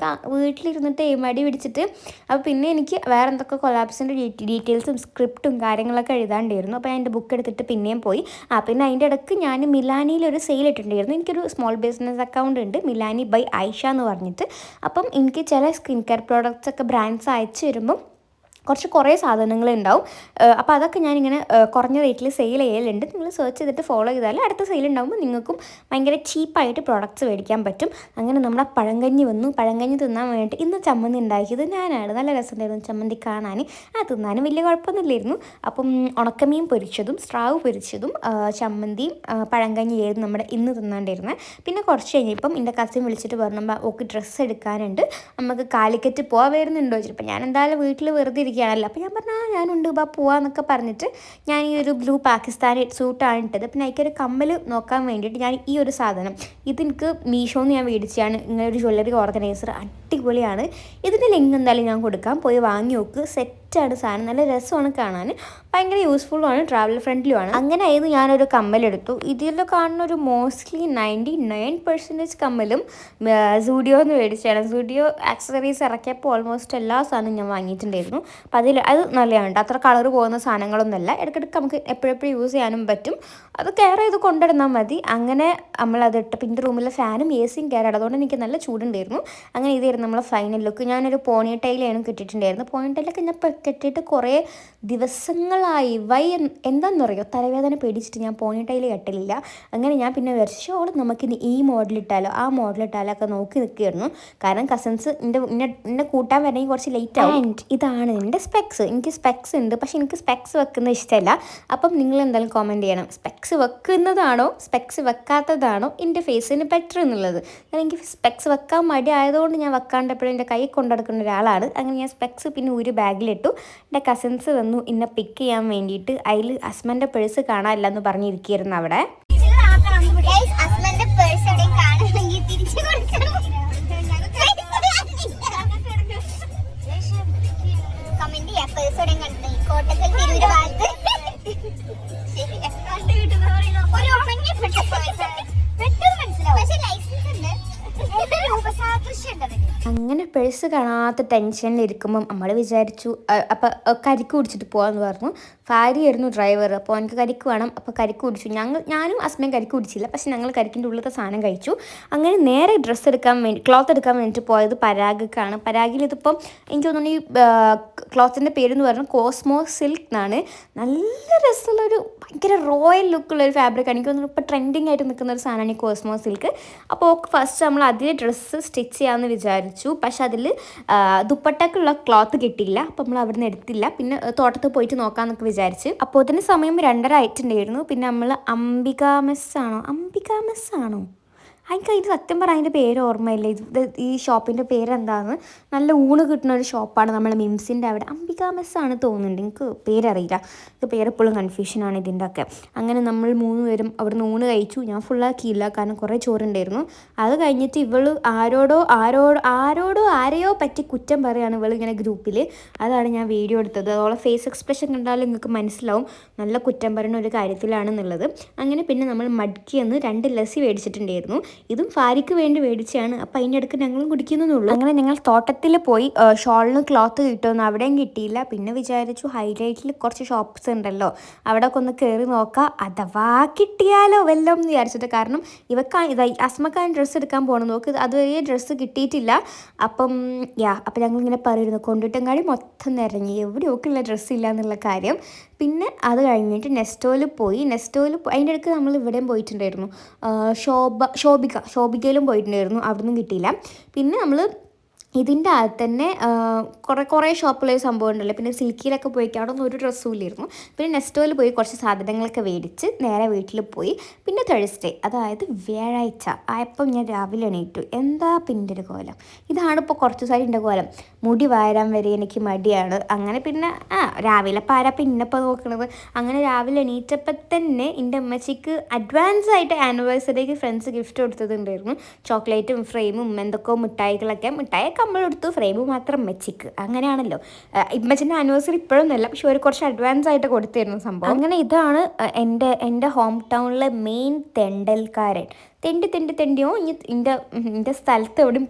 വീട്ടിലിരുന്നിട്ട് മടി പിടിച്ചിട്ട്. അപ്പോൾ പിന്നെ എനിക്ക് വേറെ എന്തൊക്കെ കൊളാബ്സിൻ്റെ ഡീറ്റെയിൽസും സ്ക്രിപ്റ്റും കാര്യങ്ങളൊക്കെ എഴുതാണ്ടായിരുന്നു. അപ്പോൾ ഞാൻ എൻ്റെ ബുക്ക് എടുത്തിട്ട് പിന്നെയും പോയി. പിന്നെ അതിൻ്റെ ഇടയ്ക്ക് ഞാൻ മിലാനിയിലൊരു സെയിൽ ഇട്ടിട്ടുണ്ടായിരുന്നു. എനിക്കൊരു സ്മോൾ ബിസിനസ് അക്കൗണ്ട് ഉണ്ട്, മിലാനി ബൈ ആയിഷ എന്ന് പറഞ്ഞിട്ട്. അപ്പം എനിക്ക് ചില സ്കിൻ കെയർ പ്രോഡക്റ്റ്സ് ഒക്കെ ബ്രാൻഡ്സ് അയച്ചു വരുമ്പം കുറേ സാധനങ്ങളുണ്ടാവും. അപ്പോൾ അതൊക്കെ ഞാനിങ്ങനെ കുറഞ്ഞ റേറ്റിൽ സെയിൽ ചെയ്യലുണ്ട്. നിങ്ങൾ സെർച്ച് ചെയ്തിട്ട് ഫോളോ ചെയ്താൽ അടുത്ത സെയിൽ ഉണ്ടാകുമ്പോൾ നിങ്ങൾക്കും ഭയങ്കര ചീപ്പായിട്ട് പ്രോഡക്റ്റ്സ് മേടിക്കാൻ പറ്റും. അങ്ങനെ നമ്മുടെ പഴങ്കഞ്ഞി വന്നു. പഴങ്കഞ്ഞി തിന്നാൻ വേണ്ടിയിട്ട് ഇന്ന് ചമ്മന്തി ഉണ്ടാക്കിയത് ഞാനാണ്. നല്ല രസമുണ്ടായിരുന്നു ചമ്മന്തി കാണാൻ. തിന്നാനും വലിയ കുഴപ്പമൊന്നുമില്ലായിരുന്നു. അപ്പം ഉണക്കമീൻ പൊരിച്ചതും സ്രാവ് പൊരിച്ചതും ചമ്മന്തിയും പഴങ്കഞ്ഞിയായിരുന്നു നമ്മുടെ ഇന്ന് തിന്നാണ്ടിരുന്നത്. പിന്നെ കുറച്ച് കഴിഞ്ഞപ്പം എൻ്റെ കസിൻ വിളിച്ചിട്ട് പറഞ്ഞപ്പോൾ ഓക്ക് ഡ്രസ്സ് എടുക്കാനുണ്ട്, നമുക്ക് കാലിക്കറ്റ് പോകാൻ വരുന്നുണ്ടോ ചോദിച്ചിട്ട്. ഞാൻ എന്തായാലും വീട്ടിൽ വെറുതെ ാണല്ലോ. അപ്പോൾ ഞാൻ പറഞ്ഞു ഞാനുണ്ട്, പോവാന്നൊക്കെ പറഞ്ഞിട്ട് ഞാൻ ഈ ഒരു ബ്ലൂ പാകിസ്ഥാനി സൂട്ടാണ് ഇട്ടത്. പിന്നെ എനിക്കൊരു കമ്മൽ നോക്കാൻ വേണ്ടിയിട്ട് ഞാൻ ഈ ഒരു സാധനം ഇതെനിക്ക് മീഷോന്ന് ഞാൻ മേടിച്ചാണ്. ഇങ്ങനെ ഒരു ജ്വല്ലറി ഓർഗനൈസർ അടിപൊളിയാണ്. ഇതിൻ്റെ ലിങ്ക് എന്തായാലും ഞാൻ കൊടുക്കാം, പോയി വാങ്ങി നോക്ക്. സെറ്റാണ് സാധനം, നല്ല രസമാണ് കാണാൻ, ഭയങ്കര യൂസ്ഫുള്ളുമാണ്, ട്രാവൽ ഫ്രണ്ട്ലിയുമാണ്. അങ്ങനെ ആയിരുന്നു ഞാനൊരു കമ്മലെടുത്തു. ഇതിൽ കാണുന്ന ഒരു മോസ്റ്റ്ലി 99% കമ്മലും സൂഡിയോന്ന് മേടിച്ചാണ്. സൂഡിയോ ആക്സസറീസ് ഇറക്കിയപ്പോൾ ഓൾമോസ്റ്റ് എല്ലാ സാധനവും ഞാൻ വാങ്ങിയിട്ടുണ്ടായിരുന്നു. അപ്പം അത് നല്ലതാണ്. അത്ര കളർ പോകുന്ന സാധനങ്ങളൊന്നുമല്ല. ഇടയ്ക്കിടയ്ക്ക് നമുക്ക് എപ്പോഴെപ്പോഴും യൂസ് ചെയ്യാനും പറ്റും. അത് കെയർ ചെയ്ത് കൊണ്ടിരുന്നാൽ മതി. അങ്ങനെ നമ്മളതിട്ട് പിന്നെ റൂമിലെ ഫാനും എ സിയും കെയർ ചെയ്ത്, അതുകൊണ്ട് എനിക്ക് നല്ല ചൂടുണ്ടായിരുന്നു. അങ്ങനെ ഇതായിരുന്നു നമ്മളെ ഫൈനൽ ലുക്ക്. ഞാനൊരു പോണി ടൈലാണ് കിട്ടിയിട്ടുണ്ടായിരുന്നു. പോണി ടൈലൊക്കെ ഞാൻ കെട്ടിയിട്ട് കുറേ ദിവസങ്ങളായി. എന്താണെന്ന് പറയുമോ, തലവേദന പേടിച്ചിട്ട് ഞാൻ പോണി ടൈൽ കെട്ടലില്ല. അങ്ങനെ ഞാൻ പിന്നെ വിചാരിച്ചോളം നമുക്കിനി ഈ മോഡലിട്ടാലോ ആ മോഡലിട്ടാലോ ഒക്കെ നോക്കി നിൽക്കുകയായിരുന്നു. കാരണം കസിൻസ് എന്നെ കൂട്ടാൻ വരണമെങ്കിൽ കുറച്ച് ലേറ്റ് ആവും. ആൻഡ് ഇതാണ് എൻ്റെ സ്പെക്സ്. എനിക്ക് സ്പെക്സ് ഉണ്ട്, പക്ഷെ എനിക്ക് സ്പെക്സ് വെക്കുന്നത് ഇഷ്ടമല്ല. അപ്പം നിങ്ങൾ എന്തായാലും കോമെൻറ്റ് ചെയ്യണം, സ്പെക്സ് വെക്കുന്നതാണോ സ്പെക്സ് വെക്കാത്തതാണോ എൻ്റെ ഫേസിന് ബെറ്റർ എന്നുള്ളത്. കാരണം എനിക്ക് സ്പെക്സ് വെക്കാൻ മടി ആയതുകൊണ്ട് ഞാൻ വെക്കാണ്ടപ്പോഴും എൻ്റെ കൈ കൊണ്ടെടുക്കുന്ന ഒരാളാണ്. അങ്ങനെ ഞാൻ സ്പെക്സ് പിന്നെ ഒരു ബാഗിലിട്ടു. എൻ്റെ കസിൻസ് വന്നു എന്നെ പിക്ക് ചെയ്യാൻ വേണ്ടിയിട്ട്. അതിൽ ഹസ്ബൻ്റെ പേഴ്സ് കാണാനില്ല എന്ന് പറഞ്ഞിരിക്കുകയായിരുന്നു അവിടെ. അങ്ങനെ പേഴ്സ് കാണാത്ത ടെൻഷനിലിരിക്കുമ്പം നമ്മൾ വിചാരിച്ചു അപ്പം കരിക്ക് കുടിച്ചിട്ട് പോകാമെന്ന് പറഞ്ഞു. ഭാര്യയായിരുന്നു ഡ്രൈവർ. അപ്പോൾ എനിക്ക് കരിക്ക് വേണം. അപ്പോൾ കരിക്ക് കുടിച്ചു. ഞാനും ഹസ്ബൻഡ് കരിക്ക് കുടിച്ചില്ല, പക്ഷെ ഞങ്ങൾ കരിക്കിൻ്റെ ഉള്ളിലത്തെ സാധനം കഴിച്ചു. അങ്ങനെ നേരെ ക്ലോത്ത് എടുക്കാൻ വേണ്ടിയിട്ട് പോയത് പരാഗിക്കാണ്. പരാഗിൽ ഇതിപ്പം എനിക്ക് തോന്നുന്നു ഈ ക്ലോത്തിൻ്റെ പേരെന്ന് പറഞ്ഞാൽ കോസ്മോ സിൽക്ക് എന്നാണ്. നല്ല രസമുള്ളൊരു ഭയങ്കര റോയൽ ലുക്കുള്ളൊരു ഫാബ്രിക്കാണ്. എനിക്ക് തോന്നുന്നു ഇപ്പോൾ ട്രെൻഡിങ് ആയിട്ട് നിൽക്കുന്ന ഒരു സാധനമാണ് ഈ കോസ്മോ സിൽക്ക്. അപ്പോൾ ഫസ്റ്റ് നമ്മൾ അതിൽ ഡ്രസ്സ് സ്റ്റിച്ച് ചെയ്യാമെന്ന് വിചാരിച്ചു. പക്ഷെ അതിൽ ദുപ്പട്ടക്കുള്ള ക്ലോത്ത് കിട്ടിയില്ല. അപ്പോൾ നമ്മൾ അവിടെ നിന്ന് എടുത്തില്ല. പിന്നെ തോട്ടത്തിൽ പോയിട്ട് നോക്കാമെന്നൊക്കെ വിചാരിച്ച്. അപ്പോൾ അതിന് സമയം 2:30 ആയിട്ടുണ്ടായിരുന്നു. പിന്നെ നമ്മൾ അംബിക മെസ്സാണോ എനിക്ക് അതിൻ്റെ സത്യം പറഞ്ഞാൽ അതിൻ്റെ പേര് ഓർമ്മയില്ല. ഈ ഷോപ്പിൻ്റെ പേരെന്താണെന്ന്. നല്ല ഊണ് കിട്ടുന്ന ഒരു ഷോപ്പാണ് നമ്മളെ മിംസിൻ്റെ അവിടെ. അംബിക മെസ്സാണ് തോന്നുന്നുണ്ട്, എനിക്ക് പേരറിയില്ല. ഇത് പേരെപ്പോഴും കൺഫ്യൂഷനാണ് ഇതിൻ്റെ ഒക്കെ. അങ്ങനെ നമ്മൾ 3 പേരും അവിടെ നിന്ന് ഊണ് കഴിച്ചു. ഞാൻ ഫുള്ളാക്കിയില്ല, കാരണം കുറേ ചോറുണ്ടായിരുന്നു. അത് കഴിഞ്ഞിട്ട് ഇവള് ആരെയോ പറ്റി കുറ്റം പറയുകയാണ് ഇവൾ ഇങ്ങനെ ഗ്രൂപ്പിൽ. അതാണ് ഞാൻ വീഡിയോ എടുത്തത്. അതോളെ ഫേസ് എക്സ്പ്രഷൻ കണ്ടാലും നിങ്ങൾക്ക് മനസ്സിലാവും നല്ല കുറ്റം പറയുന്ന ഒരു കാര്യത്തിലാണെന്നുള്ളത്. അങ്ങനെ പിന്നെ നമ്മൾ മഡ്ക്കിയെന്ന് 2 ലസ്സി മേടിച്ചിട്ടുണ്ടായിരുന്നു. ഇതും ഫാരിക്ക് വേണ്ടി മേടിച്ചാണ്. അപ്പം അതിൻ്റെ ഇടയ്ക്ക് ഞങ്ങളും കുടിക്കുന്നുള്ളൂ. അങ്ങനെ ഞങ്ങൾ തോട്ടത്തിൽ പോയി ഷോളിന് ക്ലോത്ത് കിട്ടുമെന്ന്, അവിടെയും കിട്ടിയില്ല. പിന്നെ വിചാരിച്ചു ഹൈലൈറ്റിൽ കുറച്ച് ഷോപ്പ്സ് ഉണ്ടല്ലോ, അവിടെ ഒന്ന് കയറി നോക്കാം, അഥവാ കിട്ടിയാലോ വല്ലതും എന്ന് വിചാരിച്ചിട്ട്. കാരണം അസ്മക്കാൻ ഡ്രസ്സ് എടുക്കാൻ പോകണം, നോക്ക് അതുവരെ ഡ്രസ്സ് കിട്ടിയിട്ടില്ല. അപ്പം ഞങ്ങളിങ്ങനെ പറയുന്നു, കൊണ്ടിട്ടങ്ങാടി മൊത്തം നിറഞ്ഞു, എവിടെയൊക്കെയുള്ള ഡ്രസ്സില്ല എന്നുള്ള കാര്യം. പിന്നെ അത് കഴിഞ്ഞിട്ട് നെസ്റ്റോയിൽ പോയി. അതിൻ്റെ ഇടയ്ക്ക് നമ്മൾ ഇവിടെയും പോയിട്ടുണ്ടായിരുന്നു, ശോഭികയിലും പോയിട്ടുണ്ടായിരുന്നു, അവിടുന്ന് കിട്ടിയില്ല. പിന്നെ നമ്മൾ ഇതിൻ്റെ അകത്ത് തന്നെ കുറേ ഷോപ്പിലൊരു സംഭവം ഉണ്ടല്ലോ. പിന്നെ സിൽക്കിയിലൊക്കെ പോയിട്ട് അവിടെ ഒന്നും ഒരു ഡ്രസ്സും ഇല്ലായിരുന്നു. പിന്നെ നെസ്റ്റോയിൽ പോയി കുറച്ച് സാധനങ്ങളൊക്കെ മേടിച്ച് നേരെ വീട്ടിൽ പോയി. പിന്നെ തേഴ്സ്ഡേ, അതായത് വ്യാഴാഴ്ച ആയപ്പം ഞാൻ രാവിലെ എണീറ്റു. എന്താ പിന്നെ ഒരു കോലം, ഇതാണ് ഇപ്പോൾ കുറച്ച് ദിവസമായി എൻ്റെ കോലം. മുടി വാരാൻ വരെ എനിക്ക് മടിയാണ്. അങ്ങനെ പിന്നെ രാവിലെ പാരാ പിന്നിപ്പോൾ നോക്കണത്. അങ്ങനെ രാവിലെ എണീറ്റപ്പോൾ തന്നെ എൻ്റെ അമ്മച്ചിക്ക് അഡ്വാൻസ് ആയിട്ട് ആനിവേഴ്സറിക്ക് ഫ്രണ്ട്സ് ഗിഫ്റ്റ് കൊടുത്തതുണ്ടായിരുന്നു. ചോക്ലേറ്റും ഫ്രെയിമും എന്തൊക്കെയോ മിഠായി നമ്മളെടുത്തു, ഫ്രെയിം മാത്രം അമ്മച്ചിക്ക്. അങ്ങനെയാണല്ലോ, ഇമ്മച്ചിൻ്റെ ആനിവേഴ്സറി ഇപ്പോഴൊന്നുമല്ല, പക്ഷെ ഒരു കുറച്ച് അഡ്വാൻസ് ആയിട്ട് കൊടുത്തിരുന്നു സംഭവം. അങ്ങനെ ഇതാണ് എൻ്റെ ഹോം ടൗണിലെ മെയിൻ തെണ്ടൽക്കാരൻ. തെണ്ടിയോ ഇനി എൻ്റെ സ്ഥലത്ത് എവിടെയും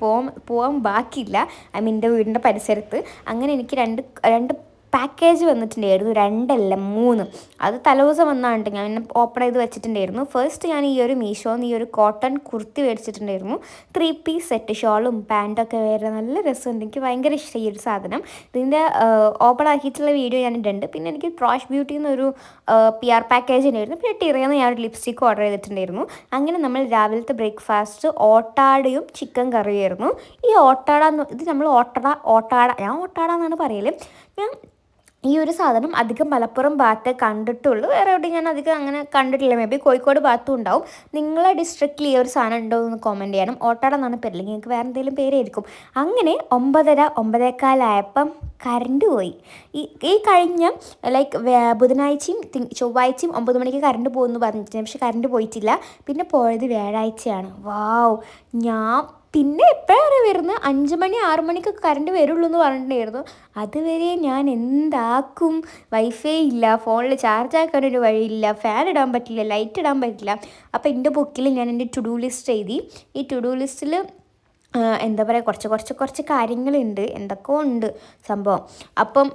പോകാൻ ബാക്കിയില്ല. ഐ മീൻ എൻ്റെ വീടിൻ്റെ പരിസരത്ത്. അങ്ങനെ എനിക്ക് രണ്ട് പാക്കേജ് വന്നിട്ടുണ്ടായിരുന്നു, 2 അല്ല 3. അത് തലേദിവസം വന്നാണ്ട് ഞാൻ ഓപ്പൺ ചെയ്ത് വെച്ചിട്ടുണ്ടായിരുന്നു. ഫസ്റ്റ് ഞാൻ ഈ ഒരു മീഷോന്ന് ഈ ഒരു കോട്ടൺ കുർത്തി മേടിച്ചിട്ടുണ്ടായിരുന്നു. 3 പീസ് സെറ്റ്, ഷോളും പാൻറ്റൊക്കെ വേറെ നല്ല രസമുണ്ട്. എനിക്ക് ഭയങ്കര ഇഷ്ടമായി ഈ ഒരു സാധനം. ഇതിൻ്റെ ഓപ്പൺ ആക്കിയിട്ടുള്ള വീഡിയോ ഞാൻ ഇടുന്നുണ്ട്. പിന്നെ എനിക്ക് ട്രോഷ് ബ്യൂട്ടിയിൽ നിന്നൊരു PR പാക്കേജ് ഉണ്ടായിരുന്നു. പിന്നെ ടിറയിൽ നിന്ന് ഞാനൊരു ലിപ്സ്റ്റിക്ക് ഓർഡർ ചെയ്തിട്ടുണ്ടായിരുന്നു. അങ്ങനെ നമ്മൾ രാവിലത്തെ ബ്രേക്ക്ഫാസ്റ്റ് ഓട്ടാടയും ചിക്കൻ കറിയായിരുന്നു. ഈ ഇത് നമ്മൾ ഞാൻ ഓട്ടാട എന്നാണ് പറയൽ. ഈ ഒരു സാധനം അധികം മലപ്പുറം ഭാഗത്തെ കണ്ടിട്ടുള്ളൂ, വേറെ എവിടെയും ഞാൻ അധികം അങ്ങനെ കണ്ടിട്ടില്ല. മേ ബി കോഴിക്കോട് ഭാഗത്തും ഉണ്ടാവും. നിങ്ങളെ ഡിസ്ട്രിക്റ്റിൽ ഈ ഒരു സാധനം ഉണ്ടോ എന്ന് കമൻറ്റ് ചെയ്യണം. ഓട്ടാട എന്നാണ് പേരില്ല, നിങ്ങൾക്ക് വേറെ എന്തെങ്കിലും പേരായിരിക്കും. അങ്ങനെ 9:15 ആയപ്പം കറണ്ട് പോയി. ഈ കഴിഞ്ഞ ബുധനാഴ്ചയും ചൊവ്വാഴ്ചയും 9 മണിക്ക് കറണ്ട് പോകുമെന്ന് പറഞ്ഞിട്ടുണ്ട്, പക്ഷെ കറണ്ട് പോയിട്ടില്ല. പിന്നെ പോയത് വ്യാഴാഴ്ചയാണ്. വാവ്, പിന്നെ എപ്പോഴാണ് വരുന്നത്? 5 മണി 6 മണിക്കൊക്കെ കറണ്ട് വരുള്ളൂ എന്ന് പറഞ്ഞിട്ടുണ്ടായിരുന്നു. അതുവരെ ഞാൻ എന്താക്കും? വൈഫൈ ഇല്ല, ഫോണിൽ ചാർജ് ആക്കാനൊരു വഴിയില്ല, ഫാൻ ഇടാൻ പറ്റില്ല, ലൈറ്റ് ഇടാൻ പറ്റില്ല. അപ്പോൾ എൻ്റെ ബുക്കിൽ ഞാൻ എൻ്റെ ടു ഡു ലിസ്റ്റ് എഴുതി. ഈ ടു ഡു ലിസ്റ്റിൽ എന്താ പറയുക, കുറച്ച് കാര്യങ്ങളുണ്ട്, എന്തൊക്കെയോ ഉണ്ട് സംഭവം. അപ്പം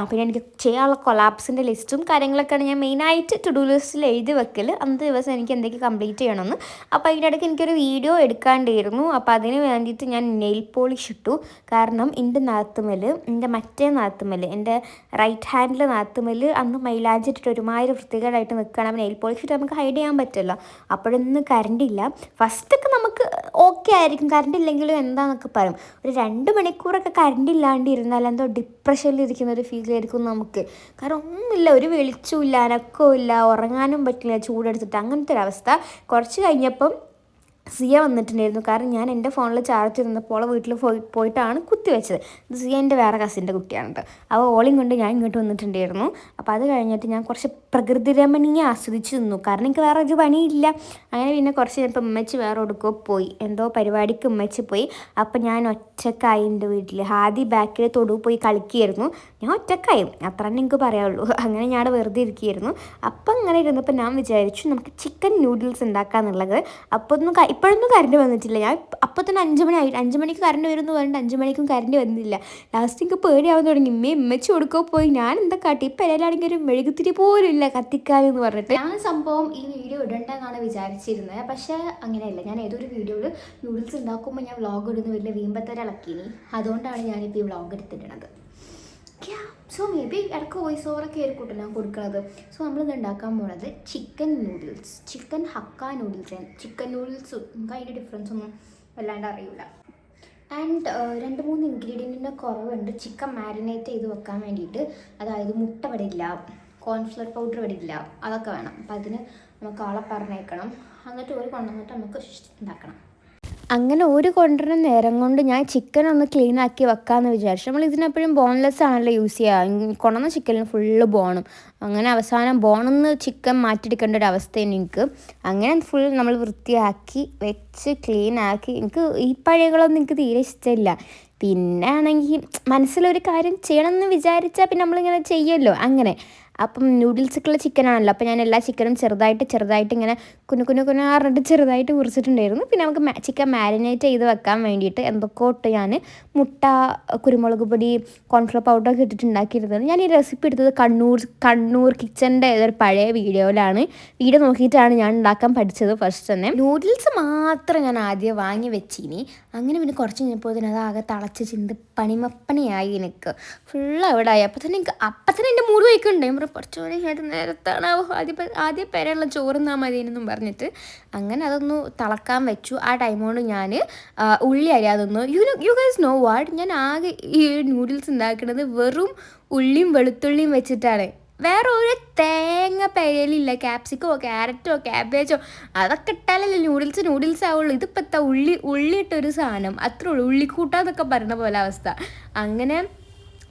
പിന്നെ എനിക്ക് ചെയ്യാനുള്ള കൊളാപ്സിൻ്റെ ലിസ്റ്റും കാര്യങ്ങളൊക്കെയാണ് ഞാൻ മെയിനായിട്ട് ടു ഡു ലിസ്റ്റിൽ എഴുതി വെക്കൽ. അന്നത്തെ ദിവസം എനിക്ക് എന്തൊക്കെ കംപ്ലീറ്റ് ചെയ്യണമെന്ന്. അപ്പോൾ അതിൻ്റെ ഇടയ്ക്ക് എനിക്കൊരു വീഡിയോ എടുക്കാണ്ടായിരുന്നു. അപ്പോൾ അതിന് വേണ്ടിയിട്ട് ഞാൻ നെയിൽ പോളിഷ് ഇട്ടു. കാരണം എൻ്റെ മറ്റേ നാത്തുമ്മൽ, എൻ്റെ റൈറ്റ് ഹാൻഡിൽ നാത്തുമ്മൽ അന്ന് മൈലാഞ്ചി ഇട്ടിട്ട് ഒരുമാതിരി വൃത്തികേടായിട്ട് നിൽക്കണം. നെയിൽ പോളിഷ് ഇട്ട് നമുക്ക് ഹൈഡ് ചെയ്യാൻ പറ്റില്ല. അപ്പോഴൊന്നും കറണ്ടില്ല. ഫസ്റ്റൊക്കെ നമുക്ക് ഓക്കെ ആയിരിക്കും, കറണ്ടില്ലെങ്കിൽ എന്താണെന്നൊക്കെ പറയും. ഒരു 2 മണിക്കൂറൊക്കെ കറണ്ട് ഇല്ലാണ്ട് ഇരുന്നാൽ എന്തോ ഡിപ്രഷനിലിരിക്കുന്ന ഒരു ഫീൽ ആയിരിക്കും നമുക്ക്. കാരണം ഒന്നുമില്ല, ഒരു വെളിച്ചവും ഇല്ല, അനക്കവും ഇല്ല, ഉറങ്ങാനും പറ്റില്ല, ചൂടെടുത്തിട്ട് അങ്ങനത്തെ ഒരു അവസ്ഥ. കുറച്ച് കഴിഞ്ഞപ്പം സിയ വന്നിട്ടുണ്ടായിരുന്നു. കാരണം ഞാൻ എൻ്റെ ഫോണിൽ ചാർജ് ഇരുന്നപ്പോൾ വീട്ടിൽ പോയിട്ടാണ് കുത്തി വെച്ചത്. ഇത് സിയ എൻ്റെ വേറെ കസിൻ്റെ കുട്ടിയാണ് കേട്ടോ. അപ്പോൾ ഓളിയും കൊണ്ട് ഞാൻ ഇങ്ങോട്ട് വന്നിട്ടുണ്ടായിരുന്നു. അപ്പോൾ അത് കഴിഞ്ഞിട്ട് ഞാൻ കുറച്ച് പ്രകൃതി രമണീയെ ആസ്വദിച്ച് നിന്നു. കാരണം എനിക്ക് വേറെ ഒരു പണിയില്ല. അങ്ങനെ പിന്നെ കുറച്ച് കഴിഞ്ഞപ്പോൾ ഉമ്മച്ചി വേറെ എടുക്കോ പോയി, എന്തോ പരിപാടിക്ക് ഉമ്മച്ചി പോയി. അപ്പോൾ ഞാൻ ഒറ്റക്കായി എൻ്റെ വീട്ടിൽ. ഹാദി ബാക്കിൽ തൊടു പോയി കളിക്കുകയായിരുന്നു. ഞാൻ ഒറ്റക്കായി, അത്ര തന്നെ എനിക്ക് പറയാനുള്ളൂ. അങ്ങനെ ഞാൻ വെറുതെ ഇരിക്കുകയായിരുന്നു. അപ്പം അങ്ങനെ ഇരുന്നപ്പോൾ ഞാൻ വിചാരിച്ചു നമുക്ക് ചിക്കൻ നൂഡിൽസ് ഉണ്ടാക്കാന്നുള്ളത്. ഇപ്പോഴൊന്നും കറണ്ട് വന്നിട്ടില്ല. ഞാൻ അപ്പോൾ തന്നെ 5 മണിയായി. 5 മണിക്ക് കറണ്ട് വരുമെന്ന് പറഞ്ഞിട്ട് 5 മണിക്കും കറണ്ട് വന്നില്ല. ലാസ്റ്റ് എനിക്ക് പേടിയാവാൻ തുടങ്ങി. ഉമ്മച്ചി കൊടുക്കോ പോയി. ഞാൻ എന്താ കാട്ടി, ഇപ്പം ഇടയിലാണെങ്കിൽ ഒരു മെഴുകുത്തിരി പോലും ഇല്ല കത്തിക്കാനെന്ന് പറഞ്ഞിട്ട്. ഞാൻ സംഭവം ഈ വീഡിയോ ഇടണ്ടെന്നാണ് വിചാരിച്ചിരുന്നത്. പക്ഷേ അങ്ങനെയല്ല, ഞാൻ ഏതൊരു വീഡിയോയിൽ നൂഡിൽസ് ഉണ്ടാക്കുമ്പോൾ ഞാൻ വ്ളോഗ് ഇടുന്ന വലിയ വീമ്പത്തര ഇളക്കിനി. അതുകൊണ്ടാണ് ഞാനിപ്പോൾ ഈ വ്ളോഗ് എടുത്തിട്ടുള്ളത്. സോ മേ ബി ഇടയ്ക്ക് വോയിസ് ഓവറൊക്കെ ആയിരിക്കും ഞാൻ കൊടുക്കുന്നത്. സോ നമ്മളിത് ഉണ്ടാക്കാൻ പോകുന്നത് chicken noodles, chicken hakka noodles. Chicken noodles നമുക്ക് അതിൻ്റെ ഡിഫറൻസ് ഒന്നും വല്ലാണ്ട് അറിയില്ല. ആൻഡ് 2-3 ഇൻഗ്രീഡിയൻറ്റിൻ്റെ കുറവുണ്ട് ചിക്കൻ മാരിനേറ്റ് ചെയ്ത് വെക്കാൻ വേണ്ടിയിട്ട്. അതായത് മുട്ട പടില്ല, കോൺഫ്ലവർ പൗഡർ പടില്ല, അതൊക്കെ വേണം. അപ്പം അതിന് നമുക്ക് ആളെ പറഞ്ഞേക്കണം. എന്നിട്ട് ഒരു കൊണ്ടുവന്നിട്ട് നമുക്ക് ഉണ്ടാക്കണം. അങ്ങനെ ഒരു കൊണ്ടുവരുന്ന നേരം കൊണ്ട് ഞാൻ ചിക്കൻ ഒന്ന് ക്ലീൻ ആക്കി വെക്കാമെന്ന് വിചാരിച്ചു. നമ്മൾ ഇതിനെപ്പോഴും ബോൺലെസ് ആണല്ലോ യൂസ് ചെയ്യുക. കൊണ്ടുവന്ന ചിക്കനിൽ ഫുള്ള് ബോണും. അങ്ങനെ അവസാനം ബോണിന്ന് ചിക്കൻ മാറ്റിയെടുക്കേണ്ട ഒരു അവസ്ഥയാണ് എനിക്ക്. അങ്ങനെ ഫുൾ നമ്മൾ വൃത്തിയാക്കി വെച്ച് ക്ലീൻ ആക്കി. എനിക്ക് ഈ പഴയകളൊന്നും എനിക്ക് തീരെ ഇഷ്ടമില്ല. പിന്നെ ആണെങ്കിൽ മനസ്സിലൊരു കാര്യം ചെയ്യണമെന്ന് വിചാരിച്ചാൽ പിന്നെ നമ്മളിങ്ങനെ ചെയ്യുമല്ലോ അങ്ങനെ. അപ്പം നൂഡിൽസൊക്കെയുള്ള ചിക്കനാണല്ലോ, അപ്പോൾ ഞാൻ എല്ലാ ചിക്കനും ചെറുതായിട്ട് ഇങ്ങനെ കുഞ്ഞു ചെറുതായിട്ട് മുറിച്ചിട്ടുണ്ടായിരുന്നു. പിന്നെ നമുക്ക് ചിക്കൻ മാരിനേറ്റ് ചെയ്ത് വെക്കാൻ വേണ്ടിയിട്ട് എന്തൊക്കെയോ ഇട്ട് ഞാൻ മുട്ട, കുരുമുളക് പൊടി, കോൺഫ്ലവർ പൗഡറൊക്കെ ഇട്ടിട്ട് ഉണ്ടാക്കിയിരുന്നത്. ഞാൻ ഈ റെസിപ്പി എടുത്തത് കണ്ണൂർ കിച്ചൻ്റെ ഏതൊരു പഴയ വീഡിയോയിലാണ്. വീഡിയോ നോക്കിയിട്ടാണ് ഞാൻ ഉണ്ടാക്കാൻ പഠിച്ചത് ഫസ്റ്റ് തന്നെ. നൂഡിൽസ് മാത്രം ഞാൻ ആദ്യം വാങ്ങി വെച്ചിനി. അങ്ങനെ പിന്നെ കുറച്ച് കഴിഞ്ഞപ്പോൾ അത് ആകെ തിളച്ച് ചിന്ത് പണിമപ്പണിയായി എനിക്ക് ഫുള്ള് അവിടെ ആയി. അപ്പം തന്നെ എൻ്റെ മൂഡ് വയ്ക്കുന്നുണ്ട്. കുറച്ച് മണി നേരത്താണ് ആദ്യം പേരെയുള്ള ചോറുന്നാ മതിയെന്നും പറഞ്ഞിട്ട് അങ്ങനെ അതൊന്ന് തിളക്കാൻ വെച്ചു. ആ ടൈം കൊണ്ട് ഞാൻ ഉള്ളി അരിയാതൊന്നു. യു ഗൈസ് നോ വാട്ട്, ഞാൻ ആകെ ഈ നൂഡിൽസ് ഉണ്ടാക്കുന്നത് വെറും ഉള്ളിയും വെളുത്തുള്ളിയും വെച്ചിട്ടാണ്. വേറെ ഒരു തേങ്ങ പെരലില്ല. ക്യാപ്സിക്കോ ക്യാരറ്റോ ക്യാബേജോ അതൊക്കെ ഇട്ടാലല്ലേ നൂഡിൽസ് ആവുള്ളൂ. ഇതിപ്പോൾ എത്താ ഉള്ളിയിട്ടൊരു സാധനം അത്രേ ഉള്ളൂ. ഉള്ളിക്കൂട്ടാന്നൊക്കെ പറഞ്ഞ പോലെ അവസ്ഥ. അങ്ങനെ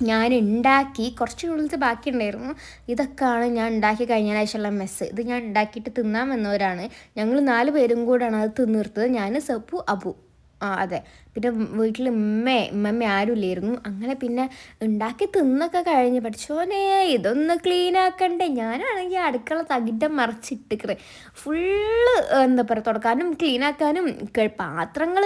ഞാൻ ഉണ്ടാക്കി. കുറച്ച് നൂഡിൽസ് ബാക്കി ഉണ്ടായിരുന്നു. ഇതൊക്കെയാണ് ഞാൻ ഉണ്ടാക്കി കഴിഞ്ഞതിന് ശേഷമുള്ള മെസ്സ്. ഇത് ഞാൻ ഉണ്ടാക്കിയിട്ട് തിന്നാൻ വന്നവരാണ്. ഞങ്ങൾ 4 പേരും കൂടെയാണ് അത് തിന്നിർത്തത്. ഞാൻ, സപ്പു, അബു. അതെ. പിന്നെ വീട്ടിൽ ഉമ്മ ആരും ഇല്ലായിരുന്നു. അങ്ങനെ പിന്നെ ഉണ്ടാക്കി തിന്നൊക്കെ കഴിഞ്ഞ് പഠിച്ചോനെ ഇതൊന്ന് ക്ലീൻ ആക്കണ്ടേ. ഞാനാണെങ്കിൽ അടുക്കള തകിട്ടം മറിച്ചിട്ടിക്കറേ ഫുള്ള് എന്താ പറയുക തുടക്കാനും ക്ലീൻ ആക്കാനും പാത്രങ്ങൾ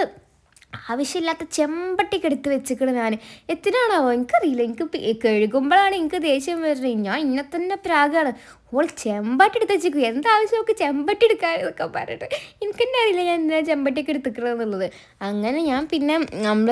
ആവശ്യമില്ലാത്ത ചെമ്പട്ടിക്ക് എടുത്ത് വെച്ചിക്കണ് ഞാൻ. എത്തിനാണാവോ എനിക്കറിയില്ല. എനിക്ക് കഴുകുമ്പോഴാണ് എനിക്ക് ദേഷ്യം വരുന്നത്. ഞാൻ ഇന്നെ തന്നെ പ്രാഗാണ്. ഓൾ ചെമ്പട്ടി എടുത്ത് വെച്ചിരിക്കും. എന്താവശ്യം നമുക്ക് ചെമ്പട്ടി എടുക്കാനൊക്കെ പറഞ്ഞിട്ട് എനിക്ക് തന്നെ അറിയില്ല ഞാൻ എന്തിനാ ചെമ്പട്ടിയൊക്കെ എടുത്തിക്കണമെന്നുള്ളത്. അങ്ങനെ ഞാൻ പിന്നെ